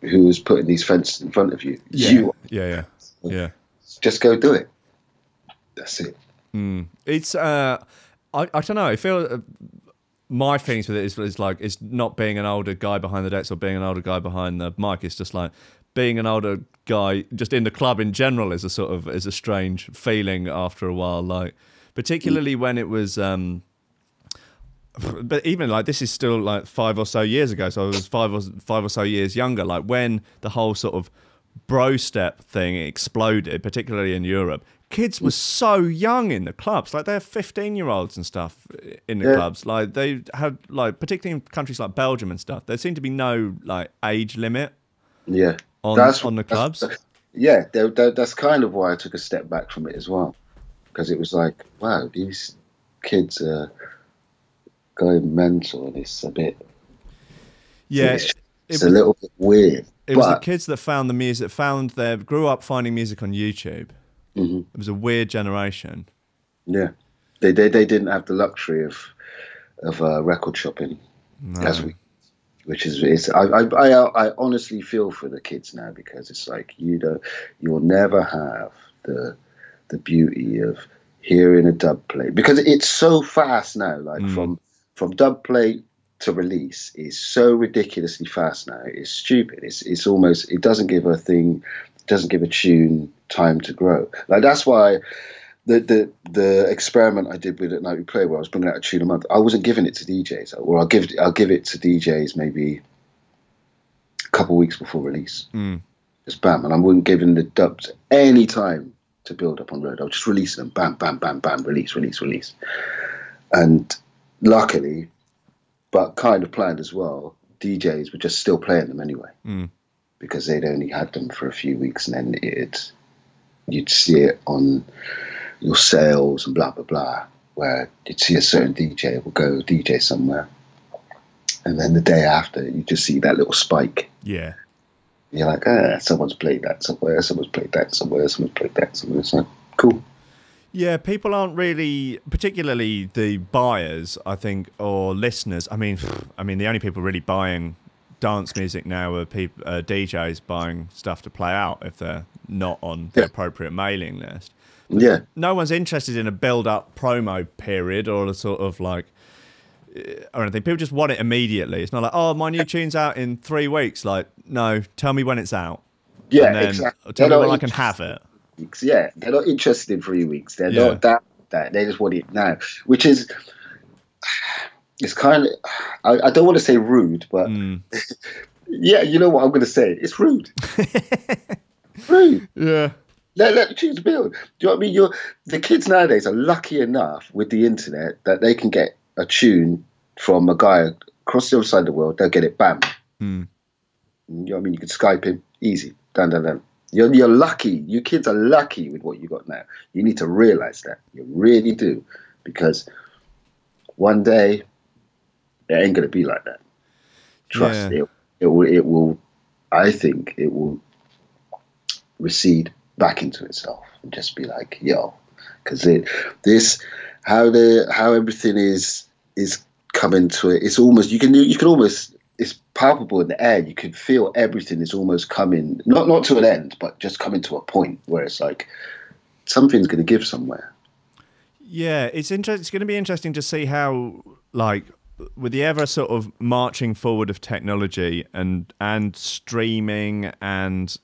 Who is putting these fences in front of you? You. Yeah. Just go do it. That's it. It's I don't know. I feel my feelings with it is like, it's not being an older guy behind the decks or being an older guy behind the mic. It's just like being an older guy just in the club in general is a strange feeling after a while. Like, particularly when it was. But even like, this is still like 5 or so years ago, so I was five or so years younger. Like, when the whole sort of bro step thing exploded, particularly in Europe, kids were so young in the clubs. Like, they're 15-year-olds and stuff in the clubs. Like, they had, like, particularly in countries like Belgium and stuff, there seemed to be no like age limit. Yeah, on the clubs. That's kind of why I took a step back from it as well, because it was like, wow, these kids are going mental, and it's a bit. Yeah, it's a little bit weird. It was the kids that found the music, grew up finding music on YouTube. It was a weird generation. Yeah, they didn't have the luxury of record shopping, I honestly feel for the kids now, because it's like, you'll never have the beauty of hearing a dub plate, because it's so fast now. Like from dub plate to release is so ridiculously fast now. It's stupid. It's almost, it doesn't give a tune time to grow. Like, that's why the experiment I did with At Night We Play, where I was bringing out a tune a month, I wasn't giving it to DJs, or I'll give it to DJs maybe a couple of weeks before release. Just bam, and I wouldn't give the dubs any time to build up on road. I was just releasing them, bam, bam, bam, bam, release. And luckily, but kind of planned as well, DJs were just still playing them anyway, because they'd only had them for a few weeks, and then you'd see it on your sales and blah blah blah, where you'd see a certain DJ will go DJ somewhere, and then the day after you just see that little spike. Yeah, you're like, someone's played that somewhere, someone's played that somewhere. It's like, cool. Yeah, people aren't really, particularly the buyers, I think, or listeners. I mean, the only people really buying dance music now are DJs buying stuff to play out if they're not on the appropriate mailing list. But no one's interested in a build-up promo period or a sort of like, or anything. People just want it immediately. It's not like, oh, my new tune's out in 3 weeks. Like, no, tell me when it's out. Yeah, and then exactly. tell me when I can have it. Yeah, they're not interested in 3 weeks. They're not that. They just want it now, which is, it's kind of, I don't want to say rude, but yeah, you know what I'm going to say? It's rude. Rude. Yeah. Let the tunes build. Do you know what I mean? The kids nowadays are lucky enough with the internet that they can get a tune from a guy across the other side of the world. They'll get it, bam. You know what I mean? You can Skype him, easy, done. You're lucky. You kids are lucky with what you got now. You need to realize that. You really do, because one day it ain't gonna be like that. Trust it. It will. I think it will recede back into itself and just be like, yo, because how everything is coming to it. It's almost you can almost. It's palpable in the air. You can feel everything is almost coming, not to an end, but just coming to a point where it's like something's going to give somewhere. Yeah, it's interesting. It's going to be interesting to see how, like, with the ever sort of marching forward of technology and streaming and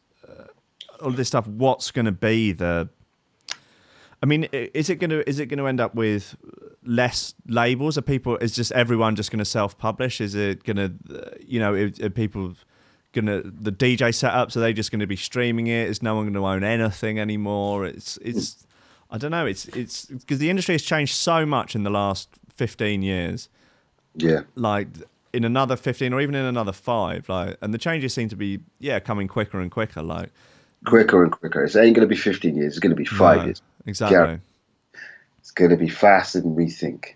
all this stuff, what's going to be the? I mean, is it going to end up with less labels? Is just everyone just going to self-publish? Is it going to, are people going to, the DJ setups, are they just going to be streaming it? Is no one going to own anything anymore? It's I don't know. It's because the industry has changed so much in the last 15 years. Yeah. Like in another 15 or even in another 5, like, and the changes seem to be coming quicker and quicker, like. Quicker and quicker. It ain't going to be 15 years. It's going to be 5 years. Exactly. Yeah. It's going to be faster than we think.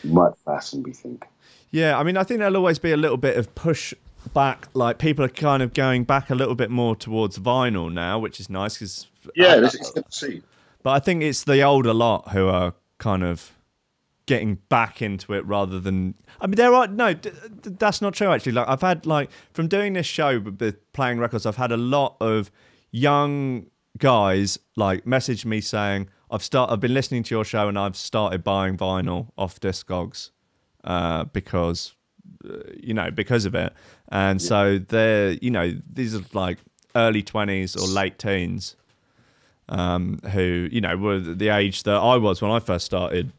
Much faster than we think. Yeah, I mean, I think there'll always be a little bit of push back. Like, people are kind of going back a little bit more towards vinyl now, which is nice. Cause it's good to see. But I think it's the older lot who are kind of getting back into it rather than... I mean, that's not true, actually. Like, I've had, like, from doing this show, with playing records, I've had a lot of young guys, like, message me saying, I've been listening to your show and I've started buying vinyl off Discogs because of it. And so they're, these are, like, early 20s or late teens who, were the age that I was when I first started,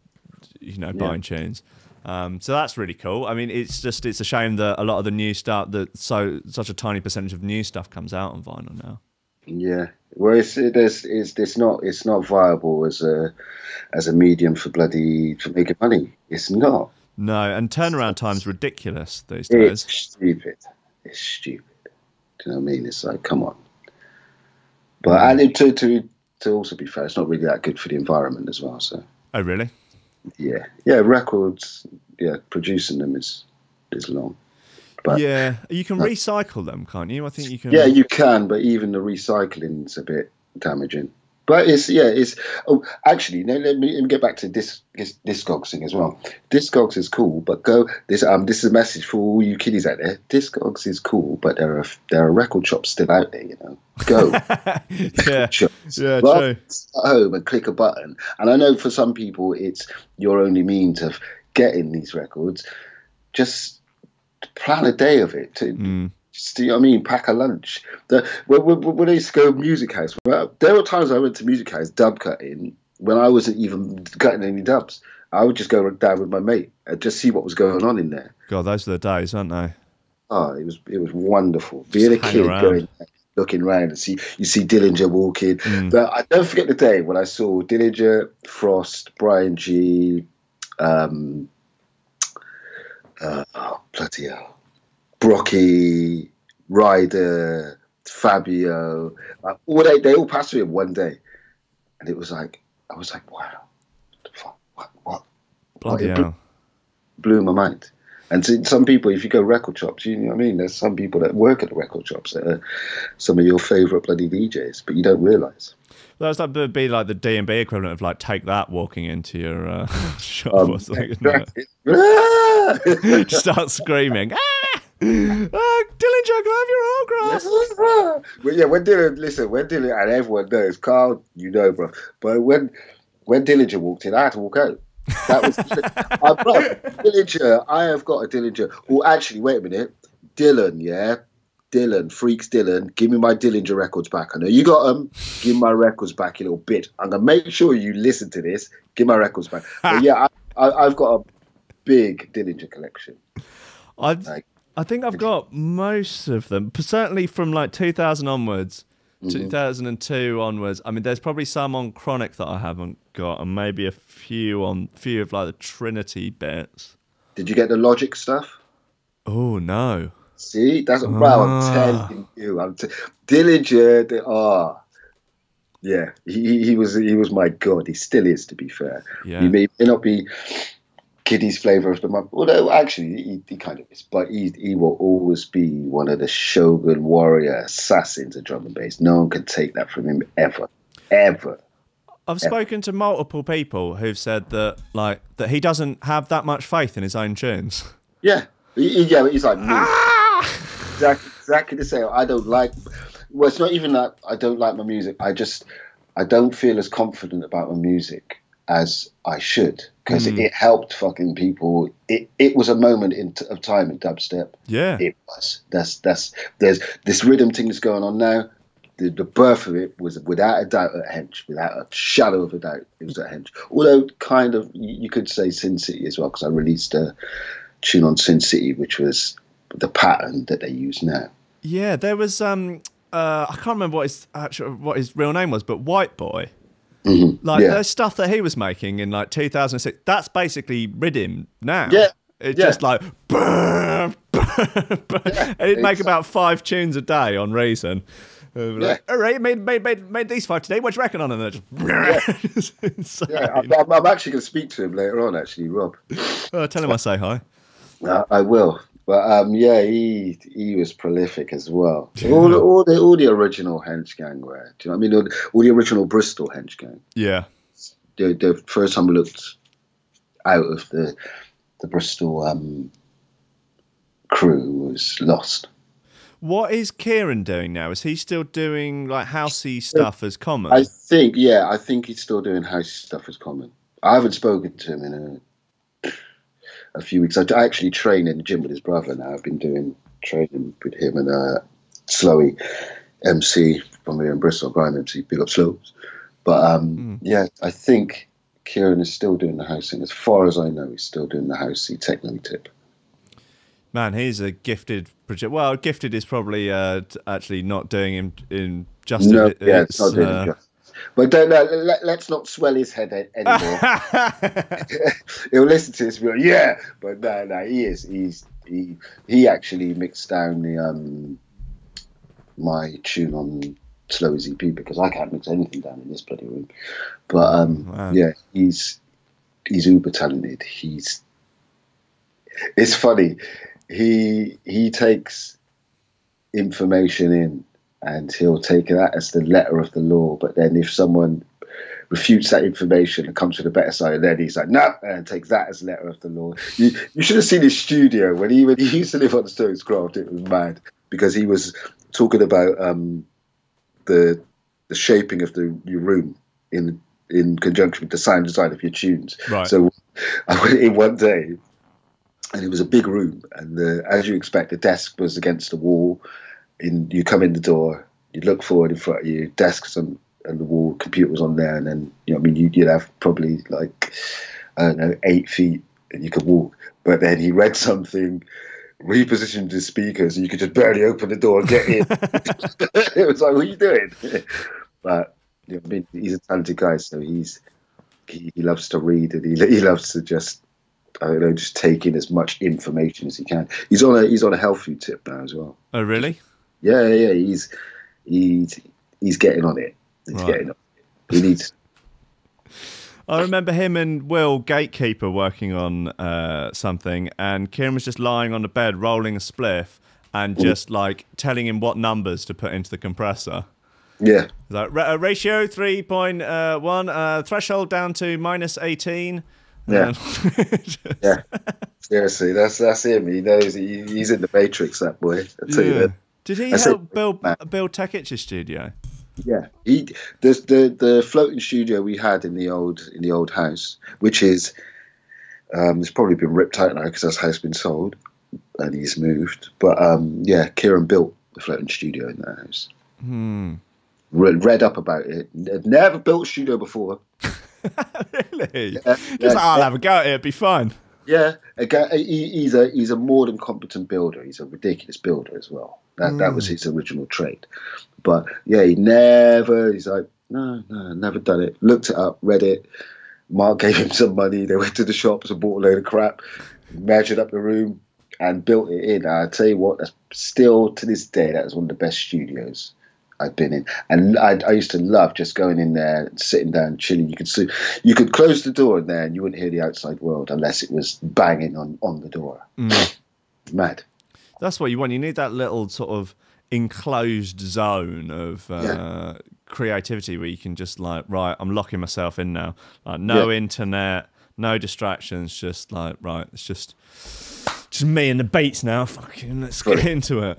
buying tunes. So that's really cool. I mean, it's a shame that a lot of the new stuff, such a tiny percentage of new stuff comes out on vinyl now. Yeah, well, it's not viable as a medium for making money. It's not. No, and turnaround time's ridiculous these days. It's stupid. Do you know what I mean? It's like, come on. But and to also be fair, it's not really that good for the environment as well. So. Oh, really? Yeah, records. Yeah, producing them is long. But you can recycle them, can't you? I think you can. Yeah, you can, but even the recycling's a bit damaging. But it's. Oh, actually, no. Let me get back to this Discogs thing as well. Discogs is cool, but this is a message for all you kiddies out there. Discogs is cool, but there are record shops still out there. Go. Yeah, true. At home and click a button. And I know for some people it's your only means of getting these records. Just plan a day of it. Just, you know what I mean? Pack a lunch. When I used to go to Music House, there were times I went to Music House dub cutting when I wasn't even cutting any dubs. I would just go down with my mate and just see what was going on in there. God, those are the days, aren't they? Oh, it was wonderful. Being a kid, going, looking around and you see Dillinger walking. But I don't forget the day when I saw Dillinger, Frost, Brian G, bloody hell, Brocky, Ryder, Fabio, they all passed through in one day, and it was like, I was like, wow, what? Bloody hell. Blew my mind. And to some people, if you go record shops, you know what I mean, there's some people that work at the record shops that are some of your favourite bloody DJs, but you don't realise. Well, that would be like the D&B equivalent of like Take That walking into your shop or something. Start screaming, Dillinger, can I have your autograph? Well, yeah, when Dillinger, and everyone knows, Carl, bro. But when Dillinger walked in, I had to walk out. That was Dillinger. I have got a Dillinger. Well, actually, wait a minute, Dylan. Yeah, Dylan, Freaks Dylan, give me my Dillinger records back. I know you got them. Give me my records back, you little bitch. I'm going to make sure you listen to this. Give my records back. But yeah, I've got a big Dillinger collection. I think I've got most of them, certainly from like 2000 onwards, 2002 onwards. I mean, there's probably some on Chronic that I haven't got, and maybe a few of like the Trinity bits. Did you get the Logic stuff? Oh, no. See, that's what I'm telling you. Dillinger, yeah, he was my god. He still is, to be fair. Yeah. He may not be Kiddy's flavour of the month, although actually he kind of is. But he will always be one of the Shogun warrior assassins of drum and bass. No one can take that from him ever. I've spoken to multiple people who've said that that he doesn't have that much faith in his own tunes. Yeah, he's like me. Exactly the same. I don't like. Well, it's not even that I don't like my music. I don't feel as confident about my music as I should, because it helped fucking people. It was a moment of time in dubstep. Yeah, it was. There's this rhythm thing that's going on now. The birth of it was without a doubt at Hench, without a shadow of a doubt. It was at Hench. Although kind of you could say Sin City as well, because I released a tune on Sin City, which was the pattern that they use now. Yeah, there was I can't remember what his real name was, but White Boy. There's stuff that he was making in like 2006. That's basically rhythm now. Yeah, it's just like and he'd make about 5 tunes a day on Reason. Like, all right, made these 5 today. What do you reckon on them? I'm actually going to speak to him later on. Actually, Rob. Tell him I say hi. I will. But he was prolific as well. All the original Hench Gang were. Do you know what I mean? All the original Bristol Hench Gang. Yeah. The first time we looked out of the Bristol crew was Lost. What is Ciarán doing now? Is he still doing like housey stuff as Common? I think he's still doing house stuff as Common. I haven't spoken to him in a few weeks. I actually train in the gym with his brother now. I've been doing training with him and Slowy MC from here in Bristol, Brian MC, big up Slows. But yeah, I think Ciarán is still doing the housing. As far as I know, he's still doing the housey techno tip. Man, he's a gifted project. Well, gifted is probably actually not doing him in justice. No, it's not doing him justice. But let's not swell his head anymore. He'll listen to this and be like, yeah. But no, he actually mixed down the my tune on Slowy's EP, because I can't mix anything down in this bloody room. But yeah, he's uber talented. It's funny. He takes information in and he'll take that as the letter of the law. But then if someone refutes that information and comes with a better side, then he's like, no, and takes that as letter of the law. You should have seen his studio when he used to live on Stones Craft. It was mad, because he was talking about the shaping of your room in conjunction with the sound design of your tunes. Right. So I went in one day, and it was a big room, and as you expect, the desk was against the wall. You come in the door, you look forward in front of you, desks and the wall, computer was on there, and then you'd have probably like 8 feet, and you could walk. But then he read something, repositioned his speakers, and you could just barely open the door and get in. It was like, what are you doing? But he's a talented guy, so he loves to read, and he loves to just take in as much information as he can. He's on a health food tip now as well. Oh, really? Yeah. He's getting on it. He's getting on it. He needs. I remember him and Will Gatekeeper working on something, and Ciarán was just lying on the bed rolling a spliff and just like telling him what numbers to put into the compressor. Yeah. Like ratio 3.1, threshold down to -18. Yeah. Yeah. Seriously, that's him. He knows he's in the Matrix, that boy. I tell you that. Did he help build Tech Itch's studio? Yeah. The floating studio we had in the old house, which is it's probably been ripped out now because that house has been sold and he's moved. But yeah, Ciarán built the floating studio in that house. Read up about it. Never built a studio before. Really? I'll have a go at it. It'd be fun. Yeah, he's a more than competent builder. He's a ridiculous builder as well. That was his original trade. But yeah, he's like, no, never done it. Looked it up, read it. Mark gave him some money. They went to the shops and bought a load of crap, measured up the room, and built it in. I tell you what, that's still to this day, that was one of the best studios I've been in. And I used to love just going in there, sitting down, chilling. You could close the door in there and you wouldn't hear the outside world unless it was banging on the door. Mad. That's what you want. You need that little sort of enclosed zone of creativity where you can just like, right, I'm locking myself in now. Like no internet, no distractions, just like, right, it's just me and the beats now. Fucking let's get into it.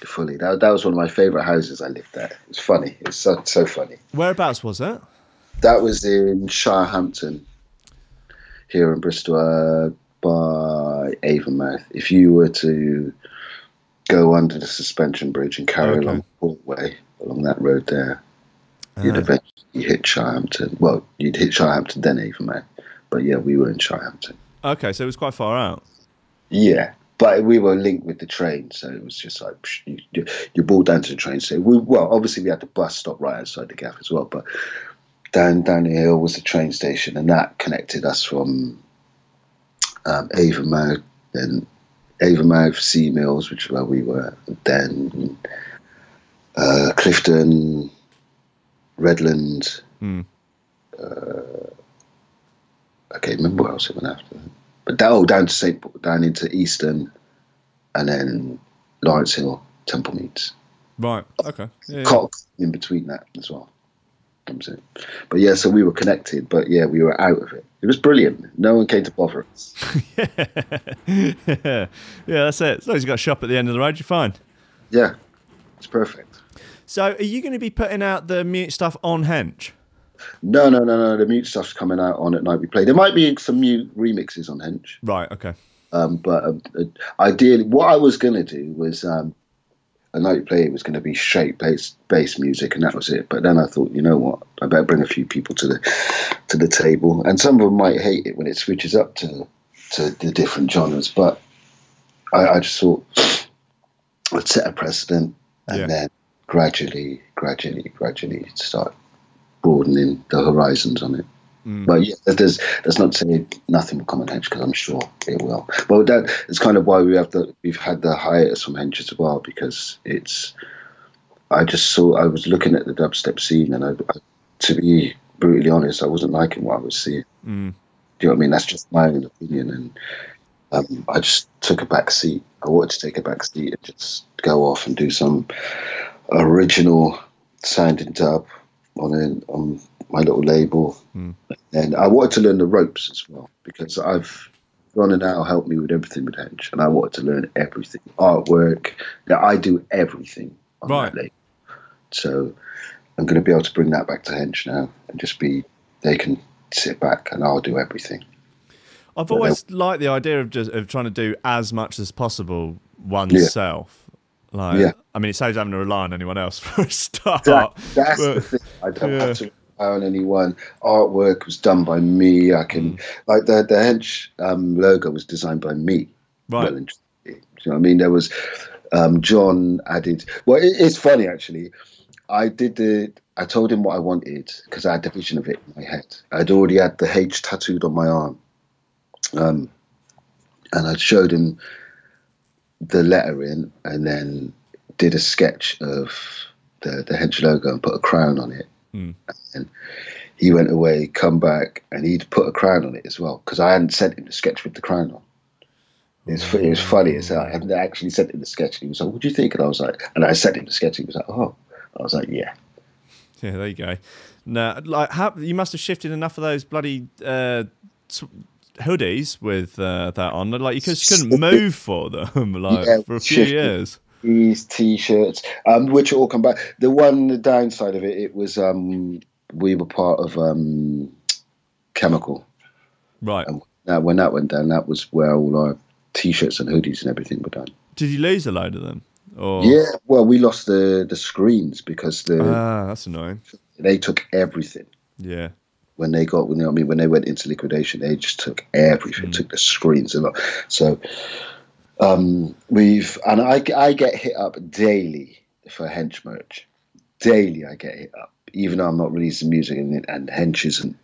Fully. That was one of my favourite houses I lived at. It's funny. It's so funny. Whereabouts was it? That was in Shirehampton, here in Bristol, by Avonmouth. If you were to go under the suspension bridge and carry along Portway, along that road there, you'd eventually hit Shirehampton. Well, you'd hit Shirehampton, then Avonmouth. But yeah, we were in Shirehampton. Okay, so it was quite far out. Yeah. But we were linked with the train, so it was just like you brought down to the train station. Well, obviously we had the bus stop right outside the gaff as well, but down the hill was the train station, and that connected us from Avonmouth, then Avonmouth, Sea Mills, which is where we were, then Clifton, Redland. I can't remember where else it went after that. But down into Easton, and then Lawrence Hill, Temple Meads. Right. Okay. Yeah, Cock in between that as well. But yeah, so we were connected, but yeah, we were out of it. It was brilliant. No one came to bother us. Yeah, that's it. As long as you got a shop at the end of the road, you're fine. Yeah, it's perfect. So, are you going to be putting out the mute stuff on Hench? No. The mute stuff's coming out on At Night We Play. There might be some mute remixes on Hench. Right, okay. But ideally, what I was going to do was At Night We Play was going to be straight bass music, and that was it. But then I thought, you know what? I better bring a few people to the table. And some of them might hate it when it switches up to the different genres. But I just thought I'd set a precedent and then gradually start broadening the horizons on it. But yeah, there's not to say nothing will come on Hench, because I'm sure it will. But that is kind of why we've had the hiatus from Hench as well, because I was looking at the dubstep scene, and I, to be brutally honest, I wasn't liking what I was seeing. Do you know what I mean? That's just my own opinion, and I just took a back seat. I wanted to take a back seat and just go off and do some original sounding dub on my little label. And I wanted to learn the ropes as well, because Ron and Al helped me with everything with Hench, and I wanted to learn everything. Artwork. Now, I do everything on that label. So I'm going to be able to bring that back to Hench now, and just they can sit back and I'll do everything. I've always liked the idea of trying to do as much as possible oneself. I mean, it saves having to rely on anyone else for a start. That's the thing. I don't have to rely on anyone. Artwork was done by me. I can like the Hench logo was designed by me. Right. Well, you know what I mean? There was John added. Well, it's funny actually. I told him what I wanted because I had the vision of it in my head. I'd already had the H tattooed on my arm, and I showed him the lettering, and then did a sketch of the Hench logo and put a crown on it. And he went away, come back, and he'd put a crown on it as well, because I hadn't sent him the sketch with the crown on. It was funny as hell. I hadn't actually sent him the sketch. He was like, "What do you think?" And I was like, and I sent him the sketch. He was like, "Oh." I was like, "Yeah." Yeah, there you go. Now, like, you must have shifted enough of those bloody hoodies with that on. Like, you couldn't move for them, like, for a few years. These t-shirts, which all come back. The downside of it was we were part of Chemical, right? And when that went down, that was where all our t-shirts and hoodies and everything were done. Did you lose a load of them? Or Yeah, well, we lost the screens because that's annoying. They took everything. Yeah. When they went into liquidation, they just took everything, took the screens a lot. So I get hit up daily for hench merch. Daily I get hit up, even though I'm not releasing music, and hench isn't,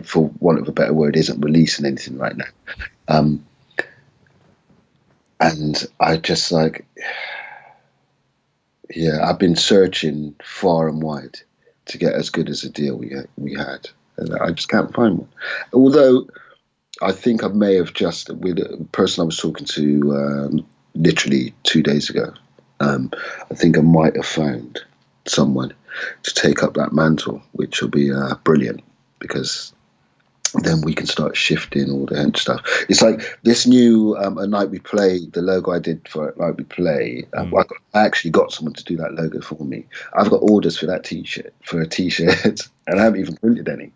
for want of a better word, isn't releasing anything right now. And I just like, yeah, I've been searching far and wide to get as good as a deal we had. And I just can't find one. Although I think I may have just, with a person I was talking to literally 2 days ago, I think I might have found someone to take up that mantle, which will be brilliant, because then we can start shifting all the hench stuff. It's like this new A Night We Play, the logo I did for A Night We Play. I actually got someone to do that logo for me. I've got orders for that T-shirt, and I haven't even printed any.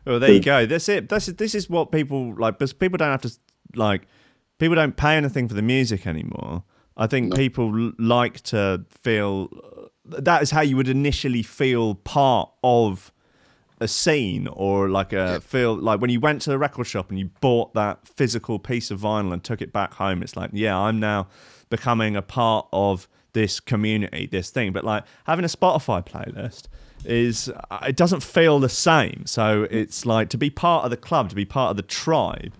Well, there you go. That's it. This is what people like. But people don't have to like. People don't pay anything for the music anymore. I think people like to feel. That is how you would initially feel part of a scene, or like feel like when you went to the record shop and you bought that physical piece of vinyl and took it back home. It's like, yeah, I'm now becoming a part of this community, this thing. But like having a Spotify playlist it doesn't feel the same. So it's like, to be part of the club, to be part of the tribe,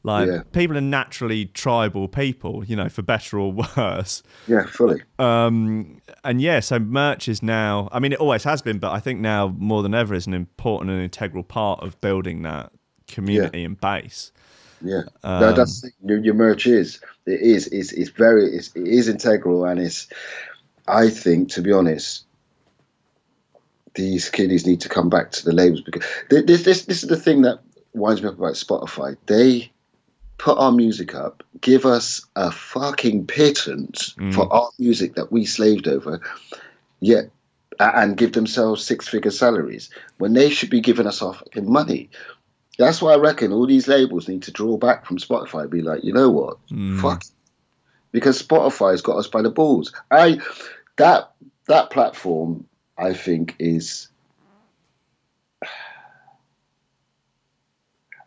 like people are naturally tribal people, you know, for better or worse. Yeah, fully. And yeah, so merch is now, I mean, it always has been, but I think now more than ever is an important and integral part of building that community and base. Yeah, that's your merch is integral, and it's, I think, to be honest, these kiddies need to come back to the labels, because this is the thing that winds me up about Spotify. They put our music up, give us a fucking pittance for our music that we slaved over, and give themselves 6-figure salaries when they should be giving us our fucking money. That's why I reckon all these labels need to draw back from Spotify and be like, you know what, fuck, because Spotify's got us by the balls. That platform, I think, is,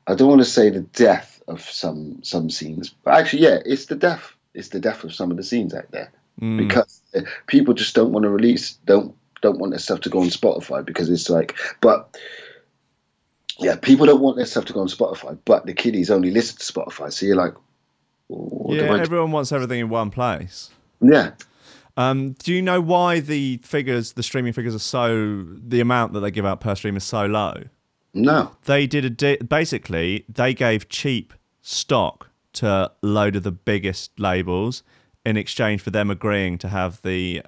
I don't want to say the death of some scenes, but actually, yeah, it's the death. It's the death of some of the scenes out there, because people just don't want to release, don't want their stuff to go on Spotify, because it's like, but yeah, people don't want their stuff to go on Spotify, but the kiddies only listen to Spotify. So you're like, everyone wants everything in one place. Yeah. Do you know why the streaming figures the amount that they give out per stream is so low? No. They did basically, they gave cheap stock to a load of the biggest labels in exchange for them agreeing to have the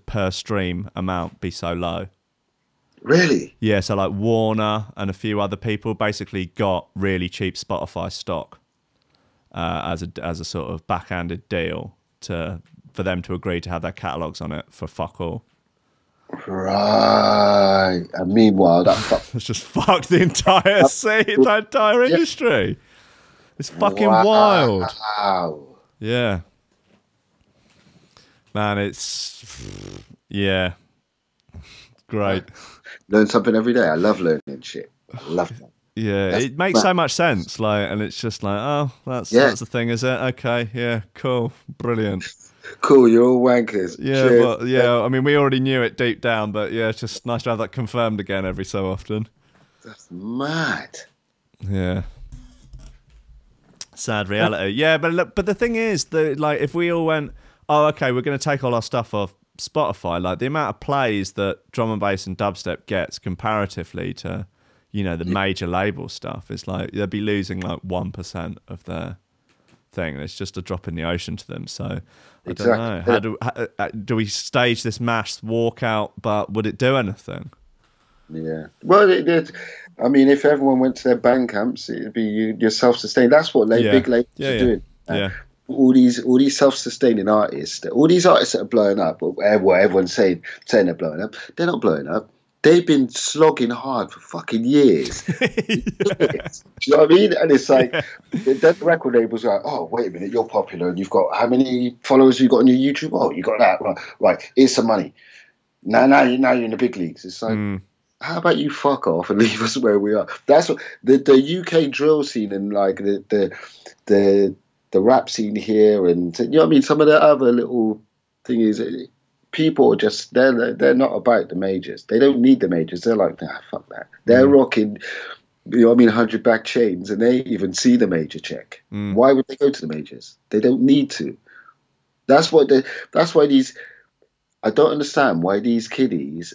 per stream amount be so low. Really? Yeah, so like Warner and a few other people basically got really cheap Spotify stock as a sort of backhanded deal for them to agree to have their catalogues on it for fuck all. Right. And meanwhile, it's just fucked the entire scene, the entire industry. It's fucking wild. Wow. Yeah. Man, it's great. Learn something every day. I love learning shit. I love that. Yeah, it makes so much sense. Like, and it's just like, oh, that's the thing, is it? Okay, yeah, cool, brilliant. Cool, you're all wankers. Yeah, well, yeah. I mean, we already knew it deep down, but yeah, it's just nice to have that confirmed again every so often. That's mad. Yeah. Sad reality. Yeah, but look, but the thing is, like, if we all went, oh, okay, we're going to take all our stuff off Spotify, like the amount of plays that drum and bass and dubstep gets comparatively to, you know, the major label stuff, is like they'll be losing like 1% of their thing. It's just a drop in the ocean to them. So I don't know. How do we stage this mass walkout? But would it do anything? Yeah. Well, I mean, if everyone went to their band camps, it'd be you're self-sustained. That's what big labels are doing. Yeah. All these self-sustaining artists, all these artists that are blowing up, everyone's saying they're blowing up. They're not blowing up. they've been slogging hard for fucking years. Do you know what I mean? And it's like, the record labels are like, oh, wait a minute, you're popular and you've got, how many followers you got on your YouTube? Oh, you got that. Right, here's some money. Now you're in the big leagues. It's like, how about you fuck off and leave us where we are? That's what the UK drill scene and like the rap scene here, and you know what I mean, some of the other little thing is, people are just they're not about the majors. They don't need the majors. They're like, nah, fuck that. They're rocking, you know what I mean, 100 back chains, and they even see the major check. Why would they go to the majors? They don't need to. That's why these. I don't understand why these kiddies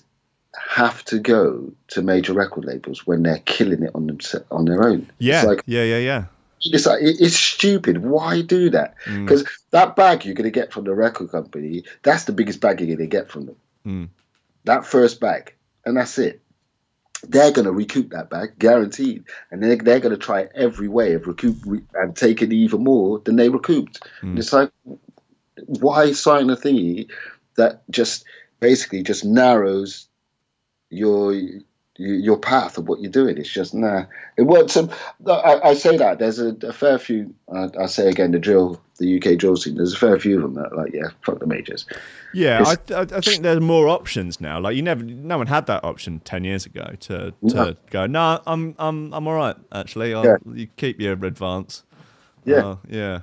have to go to major record labels when they're killing it on their own. Yeah, it's like, yeah. It's like, it's stupid. Why do that? Because that bag you're going to get from the record company, that's the biggest bag you're going to get from them. That first bag, and that's it. They're going to recoup that bag, guaranteed, and they're going to try every way of and taking even more than they recouped. And it's like, why sign a thingy that just basically just narrows your path of what you're doing? It's just it works. I say that there's a fair few. I say again, the UK drill scene. There's a fair few of them that like, yeah, fuck the majors. Yeah, I think there's more options now. Like no one had that option 10 years ago to go. No, I'm all right actually. You keep your advance. Yeah, yeah.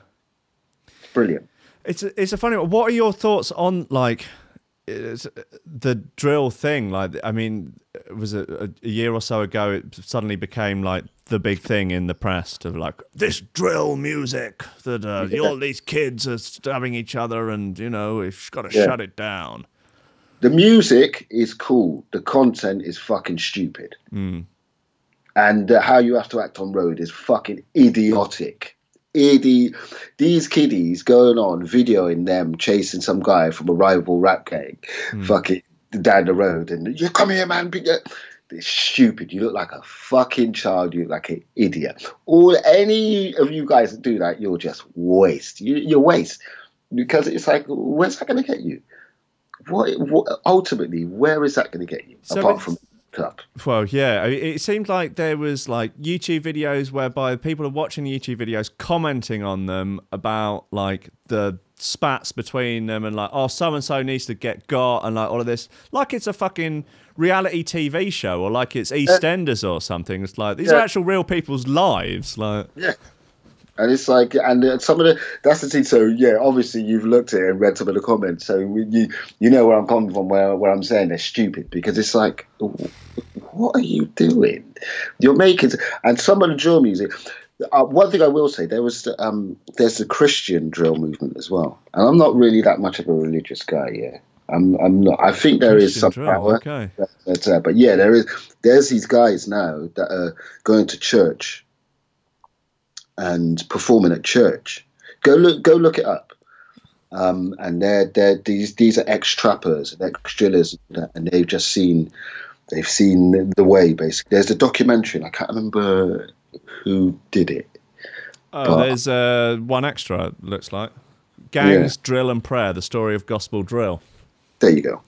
It's brilliant. It's a funny one. What are your thoughts on like the drill thing? Like, I mean, was it a year or so ago it suddenly became like the big thing in the press to like, this drill music that all these kids are stabbing each other, and you know, you've got to shut it down. The music is cool. The content is fucking stupid. And how you have to act on road is fucking idiotic. These kiddies going on videoing them chasing some guy from a rival rap gang fucking down the road, and you come here, man. It's stupid. You look like a fucking child. You look like an idiot. Any of you guys that do that, you're just waste. You're waste, because it's like, where's that going to get you? What ultimately, where is that going to get you, apart from up? Well, yeah, it seemed like there was like YouTube videos whereby people are watching the YouTube videos, commenting on them about like the spats between them, and like, oh, so and so needs to get got, and like all of this, like it's a fucking reality TV show, or like it's EastEnders or something. It's like these are actual real people's lives, like And it's like, and some of that's the thing. So yeah, obviously you've looked at it and read some of the comments, so you know where I'm coming from, where I'm saying they're stupid, because it's like, what are you doing? You're making, and some of the drill music. One thing I will say, there's the Christian drill movement as well, and I'm not really that much of a religious guy. Yeah, I'm not. I think there is some power, but yeah, there's these guys now that are going to church and performing at church. Go look it up. And these are ex-trappers and ex-drillers, and they've seen the way, basically. There's a documentary, and I can't remember who did it. Oh, there's one extra, it looks like. Gangs, Drill and Prayer, the story of gospel drill. There you go.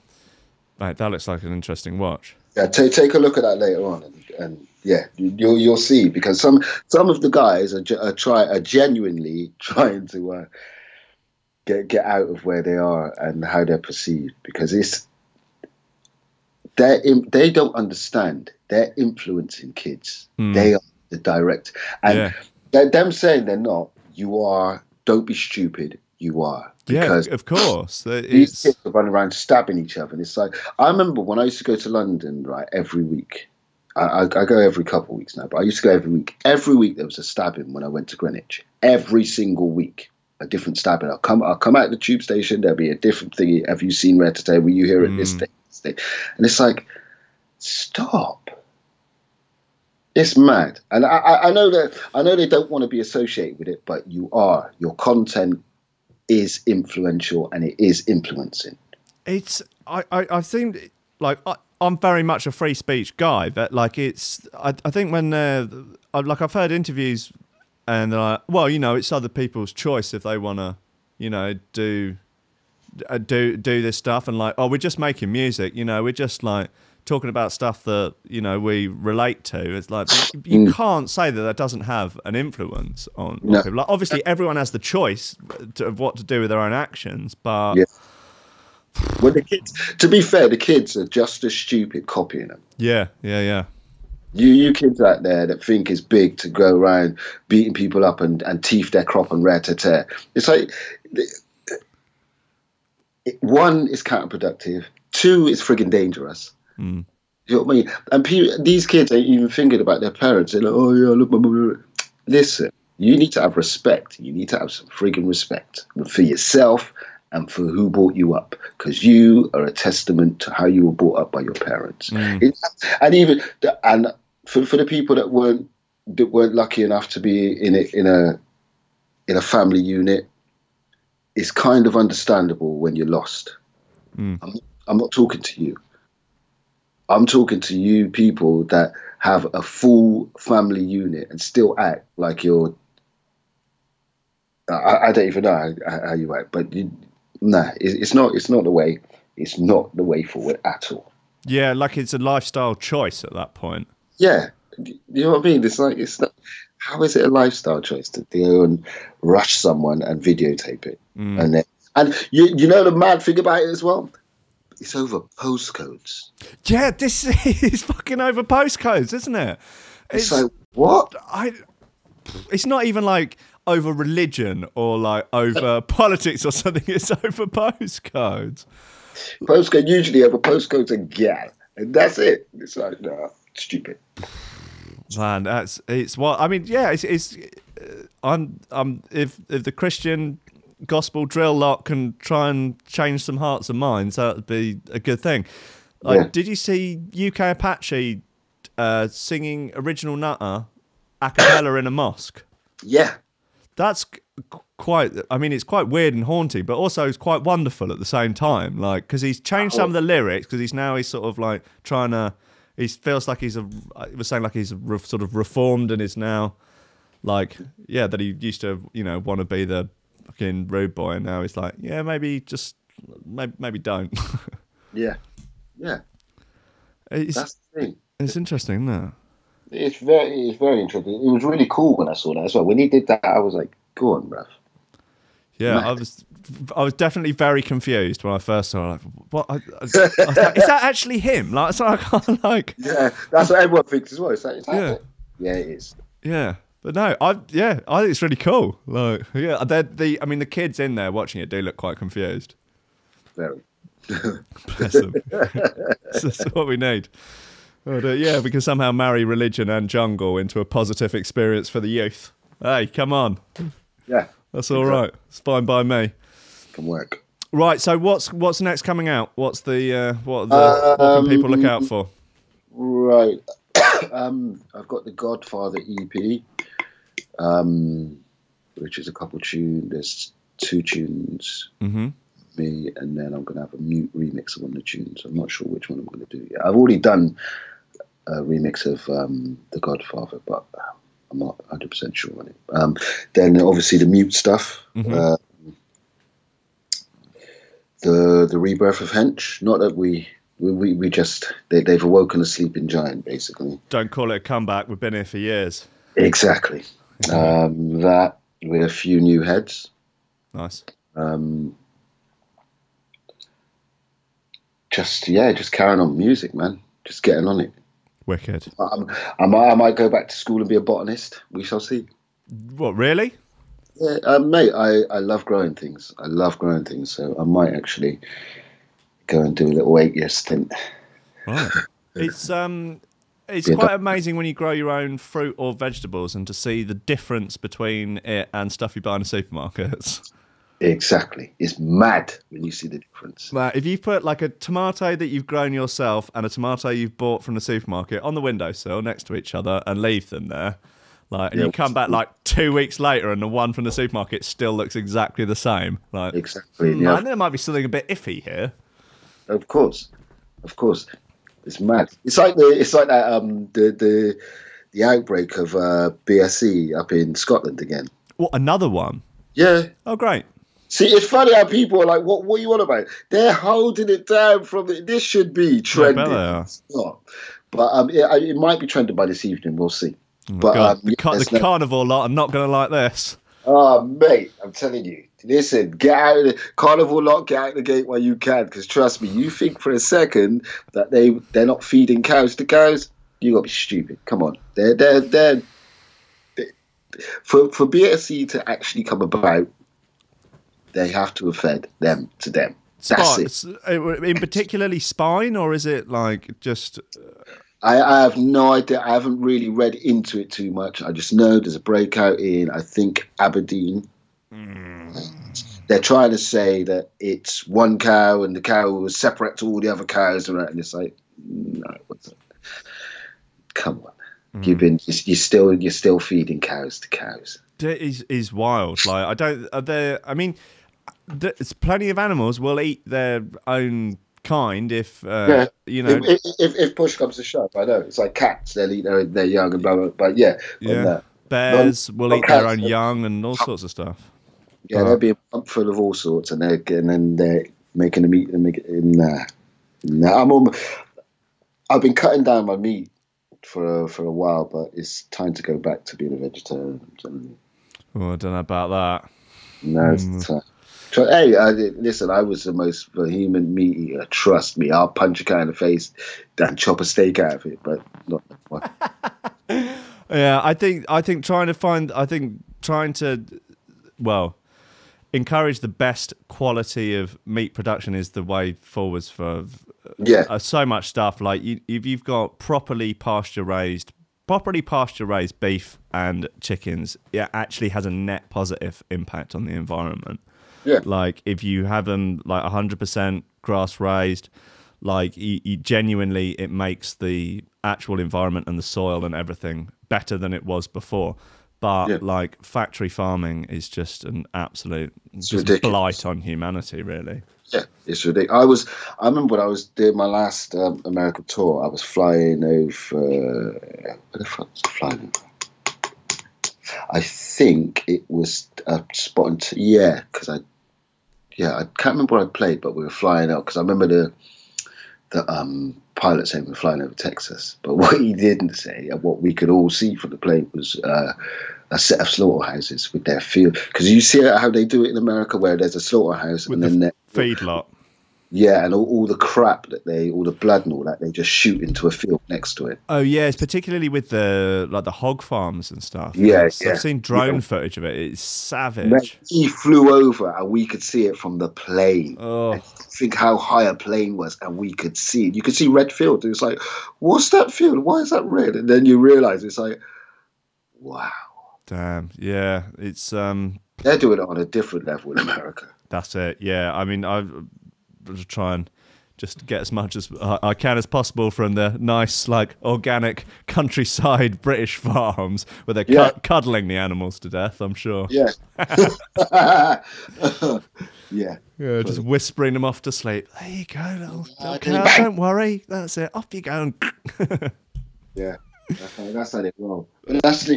Right, that looks like an interesting watch. Yeah, take a look at that later on, and yeah, you'll see, because some of the guys are genuinely trying to get out of where they are and how they're perceived, because they don't understand. They're influencing kids. They are the direct, and them saying they're not. You are. Don't be stupid. You are. Because of course. These kids are running around stabbing each other. And it's like, I remember when I used to go to London, right, every week. I go every couple of weeks now, but I used to go every week. Every week there was a stabbing when I went to Greenwich. Every single week, a different stabbing. I'll come out the tube station, there'll be a different thingy. Have you seen Red today? Were you here at this thing? And it's like, stop. It's mad. And I know they don't want to be associated with it, but you are. Your content is influential, and it is influencing. I think, like, I'm very much a free speech guy, but like I think when I've heard interviews and they're like, well, you know, it's other people's choice if they want to, you know, do this stuff, and like, oh, we're just making music, you know, we're just like talking about stuff that, you know, we relate to. It's like, you can't say that doesn't have an influence on people. Like, obviously, everyone has the choice of what to do with their own actions, but... Yeah. Well, the kids, to be fair, the kids are just as stupid copying them. Yeah. You kids out there that think it's big to go around beating people up and teeth their crop and rat-a-tat. It's like, one, is counterproductive. Two, it's frigging dangerous. You know what I mean? And these kids ain't even thinking about their parents. They're like, oh yeah, look, my mum. Listen, you need to have respect. You need to have some frigging respect for yourself and for who brought you up, because you are a testament to how you were brought up by your parents. And for the people that weren't lucky enough to be in a family unit, it's kind of understandable when you're lost. I'm not talking to you. I'm talking to you people that have a full family unit and still act like you're. I don't even know how you act, but it's not the way. It's not the way forward at all. Yeah, like it's a lifestyle choice at that point. Yeah, you know what I mean. It's not. How is it a lifestyle choice to go and rush someone and videotape it? And you know the mad thing about it as well? It's over postcodes. Yeah, this is fucking over postcodes, isn't it? It's like, what? It's not even like over religion or like over politics or something. It's over postcodes. Postcode, usually over postcodes and gal. And that's it. It's like, no, stupid. Man, it's what I mean. Yeah, if the Christian gospel drill lot can try and change some hearts and minds, that would be a good thing. Like, did you see UK Apache singing Original Nutter a cappella in a mosque? Yeah, that's quite. I mean, it's quite weird and haunting, but also it's quite wonderful at the same time. Like, because he's changed some of the lyrics, because he's sort of like trying to. He feels like he was saying like he's sort of reformed and is now like, yeah, that he used to, you know, want to be the fucking rude boy, and now he's like, yeah, maybe don't. Yeah. That's the thing. It's interesting, isn't it? It's very interesting. It was really cool when I saw that as well. When he did that, I was like, go on, bruv. Yeah, I was definitely very confused when I first saw it. Like, what? Is that actually him? Like, so I can't like. Yeah, that's what everyone thinks as well. Is that it? Yeah, it is. Yeah, but no, I think it's really cool. Like, yeah, I mean, the kids in there watching it do look quite confused. Very. Bless them. That's what we need. But, yeah, we can somehow marry religion and jungle into a positive experience for the youth. Hey, come on. Yeah. That's all right. It's fine by me. Can work. Right. So what's next coming out? What can people look out for? Right. I've got the Godfather EP, which is a couple tunes. There's 2 tunes. Me, and then I'm going to have a mute remix of one of the tunes. I'm not sure which one I'm going to do yet. I've already done a remix of The Godfather, but I'm not 100% sure on it. Then obviously the mute stuff, the rebirth of Hench. Not that we just they've awoken a sleeping giant, basically. Don't call it a comeback. We've been here for years. Exactly. That with a few new heads. Nice. Just carrying on music, man. Just getting on it. Wicked. I might go back to school and be a botanist. We shall see. What, really? Yeah, mate. I love growing things. So I might actually go and do a little 8-year stint. Right. It's quite amazing when you grow your own fruit or vegetables and to see the difference between it and stuff you buy in the supermarkets. Exactly. It's mad when you see the difference. If you put like a tomato that you've grown yourself and a tomato you've bought from the supermarket on the windowsill next to each other and leave them there, and you come back like 2 weeks later and the one from the supermarket still looks exactly the same. Like, exactly. Yeah. I think there might be something a bit iffy here. Of course. It's mad. It's like that the outbreak of BSE up in Scotland again. What, another one? Yeah. Oh, great. See, it's funny how people are like, what you want about? They're holding it down from it. This should be trending. It's not. But it might be trending by this evening. We'll see. Oh, but the carnivore lot are not going to like this. Oh, mate, I'm telling you. Listen, get out of the carnival lot, get out the gate while you can, because trust me, you think for a second that they're not feeding cows to cows, you gotta be stupid. Come on. They're for BSC to actually come about, they have to have fed them to them. That's it. In particularly spine, or is it like just... I have no idea. I haven't really read into it too much. I just know there's a breakout in, I think, Aberdeen. They're trying to say that it's one cow and the cow was separate to all the other cows, and it's like, no, what's that? Come on, you're still feeding cows to cows. That is wild. Like there's plenty of animals will eat their own kind if if push comes to shove. I know it's like cats; they'll eat their young and blah blah. But bears will eat their own young and all sorts of stuff. Yeah, they'll be a pump full of all sorts, and then they're making them eat them. Nah. I've been cutting down my meat for a while, but it's time to go back to being a vegetarian. Oh, I don't know about that. No, it's time. Hey, listen, I was the most vehement meat eater. Trust me, I'll punch a guy in the face and chop a steak out of it, but not that one. Yeah, I think trying to encourage the best quality of meat production is the way forwards for so much stuff. Like if you've got properly pasture raised beef and chickens, it actually has a net positive impact on the environment. Yeah. Like if you have them like 100% grass raised, like you genuinely, it makes the actual environment and the soil and everything better than it was before. But like factory farming is just an absolute blight on humanity, really. Yeah, it's ridiculous. I remember when I was doing my last American tour, I was flying over. Where the fuck was I flying over? I think it was a spot because I can't remember what I played, but we were flying out because I remember the pilot saying we were flying over Texas. But what he didn't say, and what we could all see from the plane, was a set of slaughterhouses with their field. Because you see how they do it in America, where there's a slaughterhouse with and then feedlot. Yeah, and all the crap all the blood and all that, they just shoot into a field next to it. Oh yeah, it's particularly with the hog farms and stuff. Yeah, I've seen drone footage of it. It's savage. Man, he flew over and we could see it from the plane. Oh, think how high a plane was, and we could see it. You could see red field. It was like, what's that field? Why is that red? And then you realise it's like, wow. Damn. Yeah, it's they're doing it on a different level in America. That's it. Yeah, I mean, I'll try and just get as much as I can as possible from the nice, like, organic countryside British farms where they're cuddling the animals to death, I'm sure. Yeah. Yeah. Yeah, just whispering them off to sleep. There you go, little cow, don't worry. That's it. Off you go. Yeah. That's how they roll. But that's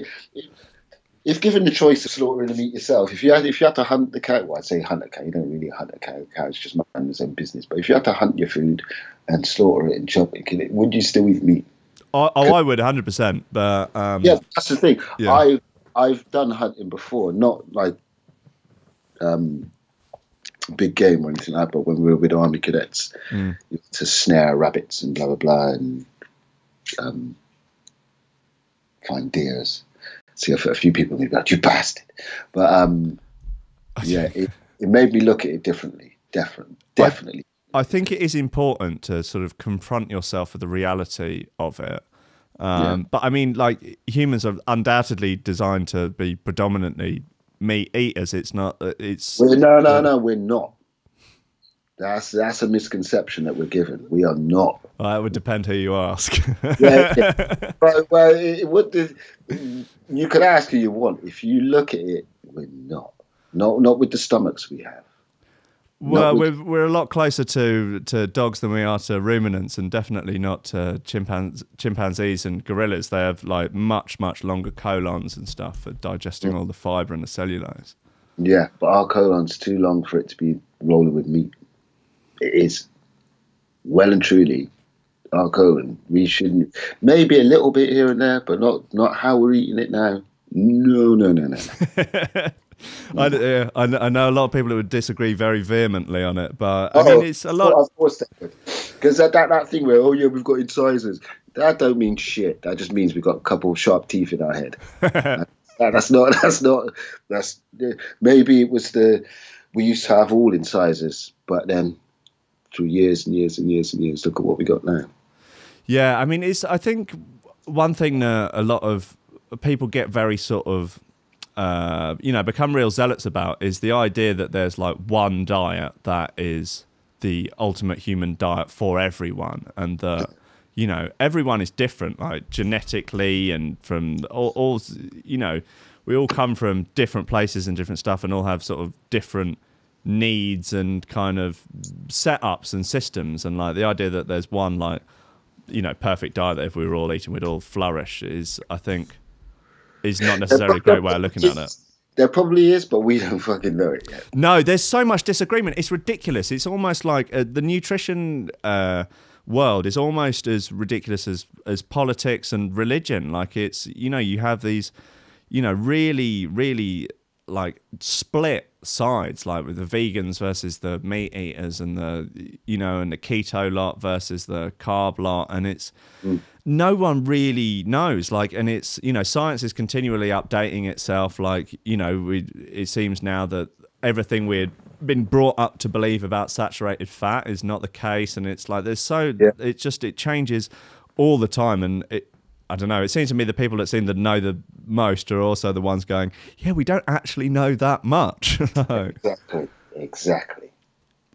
if given the choice of slaughtering the meat yourself, if you had to hunt the cow, well, I'd say hunt a cow. You don't really hunt a cow. Cows just mind its own business. But if you had to hunt your food and slaughter it and chop it, would you still eat meat? I would 100%. But yeah, that's the thing. Yeah. I've done hunting before, not like big game or anything like that. But when we were with Army cadets, to snare rabbits and blah blah blah, and find deers. See, a few people would be like, "You bastard," but yeah, it made me look at it differently. Definitely. I think it is important to sort of confront yourself with the reality of it. But I mean, like, humans are undoubtedly designed to be predominantly meat eaters. It's not. It's no, we're not. That's a misconception that we're given. We are not. Well, it would depend who you ask. Yeah. Well, you could ask who you want. If you look at it, we're not. Not with the stomachs we have. Well, we're a lot closer to dogs than we are to ruminants, and definitely not to chimpanzees and gorillas. They have like much longer colons and stuff for digesting all the fibre and the cellulose. Yeah, but our colon's too long for it to be rolling with meat. It is well and truly our colon. We shouldn't, maybe a little bit here and there, but not how we're eating it now. No. I know a lot of people who would disagree very vehemently on it, but I mean, it's a lot. Of course they would. Because that thing where, we've got incisors, that don't mean shit. That just means we've got a couple of sharp teeth in our head. That's maybe it was we used to have all incisors, but then through years and years and years and years, look at what we got now. Yeah, I mean, I think one thing that a lot of people get very sort of, become real zealots about is the idea that there's like one diet that is the ultimate human diet for everyone, and that, everyone is different, like genetically and from all we all come from different places and different stuff and all have sort of different needs and kind of setups and systems, and like the idea that there's one like, perfect diet that if we were all eating we'd all flourish is, I think, is not necessarily a great way of looking at it. There probably is, but we don't fucking know it yet. No, there's so much disagreement. It's ridiculous. It's almost like the nutrition world is almost as ridiculous as politics and religion. Like it's, you have these, really, really like split sides, like with the vegans versus the meat eaters, and the and the keto lot versus the carb lot, and it's no one really knows, like, and it's science is continually updating itself, like it seems now that everything we'd been brought up to believe about saturated fat is not the case, and it's like it changes all the time, and I don't know, it seems to me the people that seem to know the most are also the ones going, yeah, we don't actually know that much. Exactly.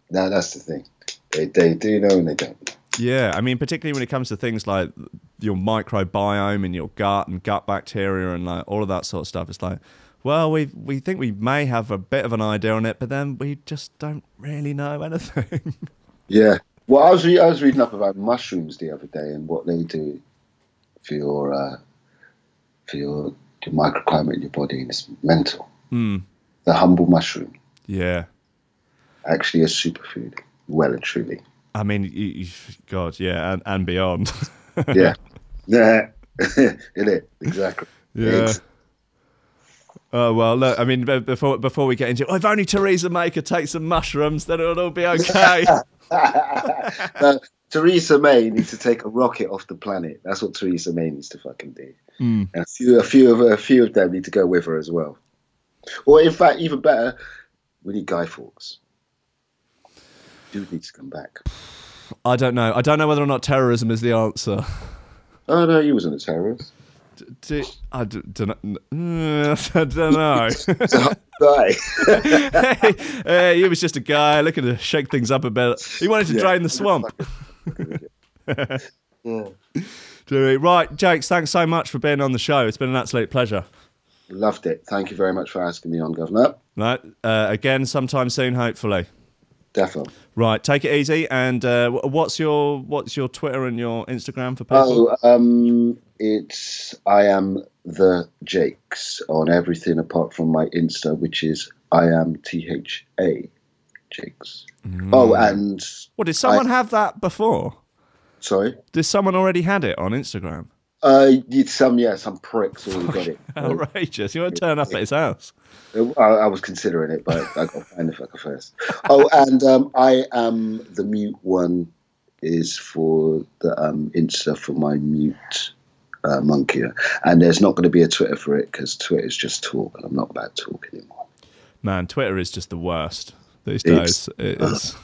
No, that's the thing. They do know and they don't know. Yeah, I mean, particularly when it comes to things like your microbiome and your gut and gut bacteria and like all of that sort of stuff. It's like, well, we think we may have a bit of an idea on it, but then we just don't really know anything. Yeah. Well, I was reading up about mushrooms the other day and what they do for your microclimate in your body, and it's mental. The humble mushroom. Yeah. Actually a superfood, well and truly. I mean, God, yeah, and beyond. Yeah. In it, exactly. Yeah. Oh, well, look, I mean, before we get into it, if only Theresa May could take some mushrooms, then it'll all be okay. Theresa May needs to take a rocket off the planet. That's what Theresa May needs to fucking do. And a few of them need to go with her as well. Or in fact, even better, we need Guy Fawkes. Dude needs to come back. I don't know. I don't know whether or not terrorism is the answer. Oh no, he wasn't a terrorist. I don't know. He was just a guy looking to shake things up a bit. He wanted to drain the swamp. Right, Jakes, thanks so much for being on the show. It's been an absolute pleasure. Loved it. Thank you very much for asking me on, Governor. Right, again, sometime soon, hopefully. Definitely. Right, take it easy. And what's your Twitter and your Instagram for people? It's I am the Jakes on everything apart from my Insta, which is I am THA Jakes. Oh, and did someone have that before? Sorry, did someone already had it on Instagram? Some pricks already got it. Outrageous! You want to turn up at his house? I was considering it, but I got to find the fucker first. Oh, and I am the mute one is for the Insta for my mute monkey, and there's not going to be a Twitter for it because Twitter is just talk, and I'm not about talk anymore. Man, Twitter is just the worst these days. It is.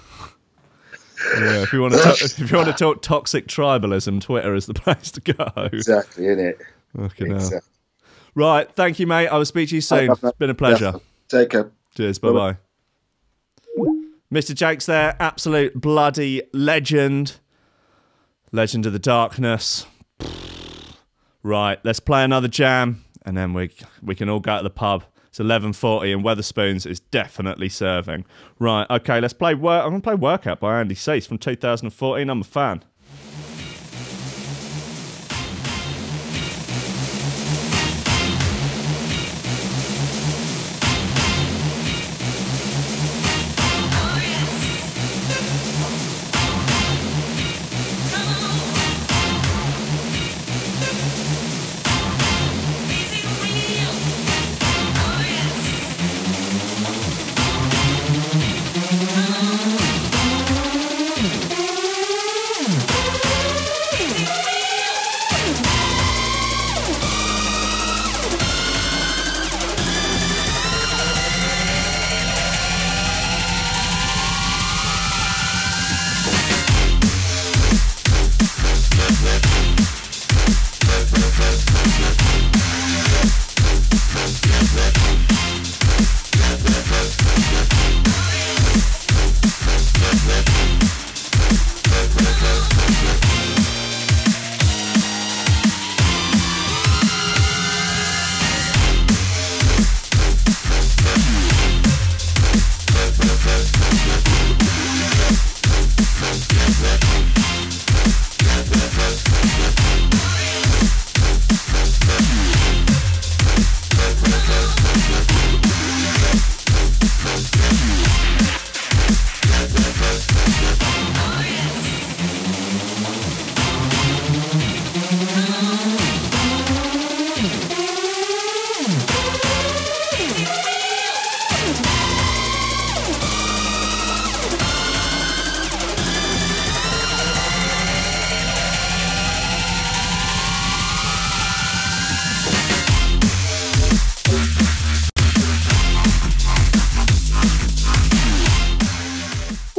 Yeah, if you want to talk toxic tribalism, Twitter is the place to go. Exactly, innit? Fucking hell. Right, thank you, mate. I will speak to you soon. It's been a pleasure. Yeah. Take care. Cheers. Bye-bye. Mr. Jakes there, absolute bloody legend. Legend of the darkness. Right, let's play another jam, and then we can all go to the pub. It's 11:40, and Wetherspoons is definitely serving. Right, okay, let's play I'm going to play Workout by Andy Cease from 2014. I'm a fan.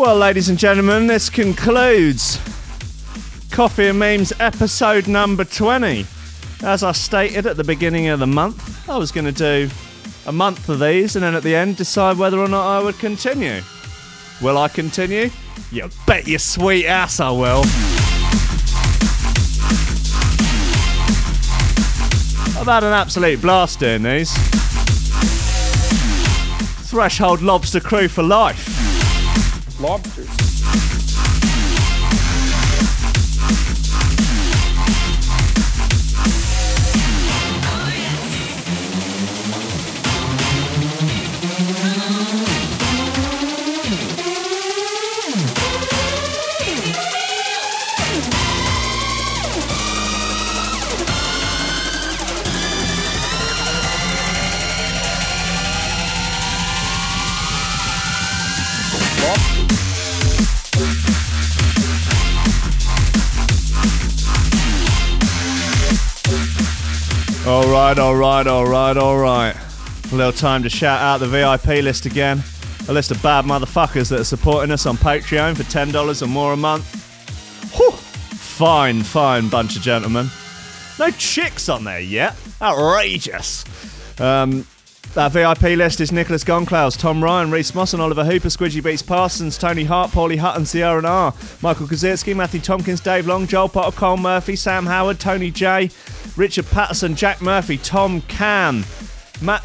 Well, ladies and gentlemen, this concludes Coffee and Memes episode number 20. As I stated at the beginning of the month, I was going to do a month of these and then at the end decide whether or not I would continue. Will I continue? You bet your sweet ass I will. I've had an absolute blast doing these. Threshold Lobster Crew for life. Lobsters. Alright. A little time to shout out the VIP list again. A list of bad motherfuckers that are supporting us on Patreon for $10 or more a month. Whew. Fine bunch of gentlemen. No chicks on there yet. Outrageous. That VIP list is Nicholas Goncalves, Tom Ryan, Reece Mosson, Oliver Hooper, Squidgy Beats Parsons, Tony Hark, Pauly Hutton, Ciarán R, Michael Kedzierski, Matthew Tomkins, Dave Long, Joel Potter, Colm Murphy, Sam Howard, Tony J, Richard Patterson, Jack Murphy, Tom Camm,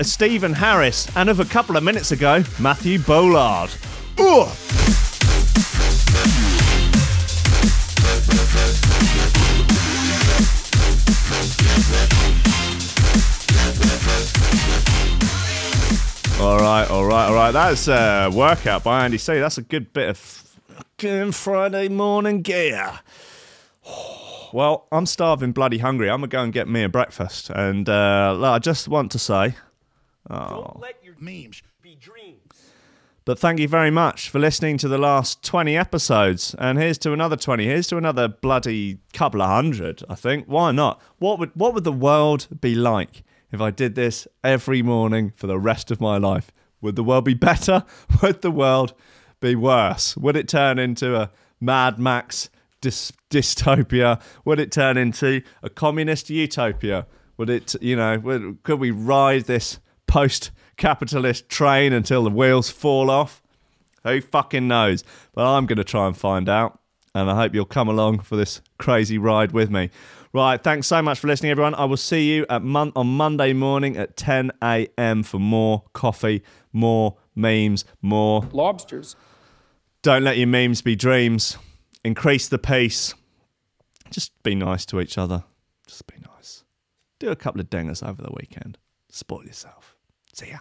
Stephen Harris, and of a couple of minutes ago, Matthew Bollard. Ugh. All right. That's a workout by Andy C. That's a good bit of fucking Friday morning gear. Well, I'm starving bloody hungry. I'm going to go and get me a breakfast. And I just want to say... Don't let your memes be dreams. But thank you very much for listening to the last 20 episodes. And here's to another 20. Here's to another bloody couple of hundred, I think. Why not? What would the world be like if I did this every morning for the rest of my life? Would the world be better? Would the world be worse? Would it turn into a Mad Max dystopia? Would it turn into a communist utopia? Would it, could we ride this post-capitalist train until the wheels fall off? Who fucking knows? But I'm going to try and find out. And I hope you'll come along for this crazy ride with me. Right, thanks so much for listening, everyone. I will see you on Monday morning at 10 a.m. for more coffee, more memes, more... lobsters. Don't let your memes be dreams. Increase the peace. Just be nice to each other. Just be nice. Do a couple of dingers over the weekend. Spoil yourself. See ya.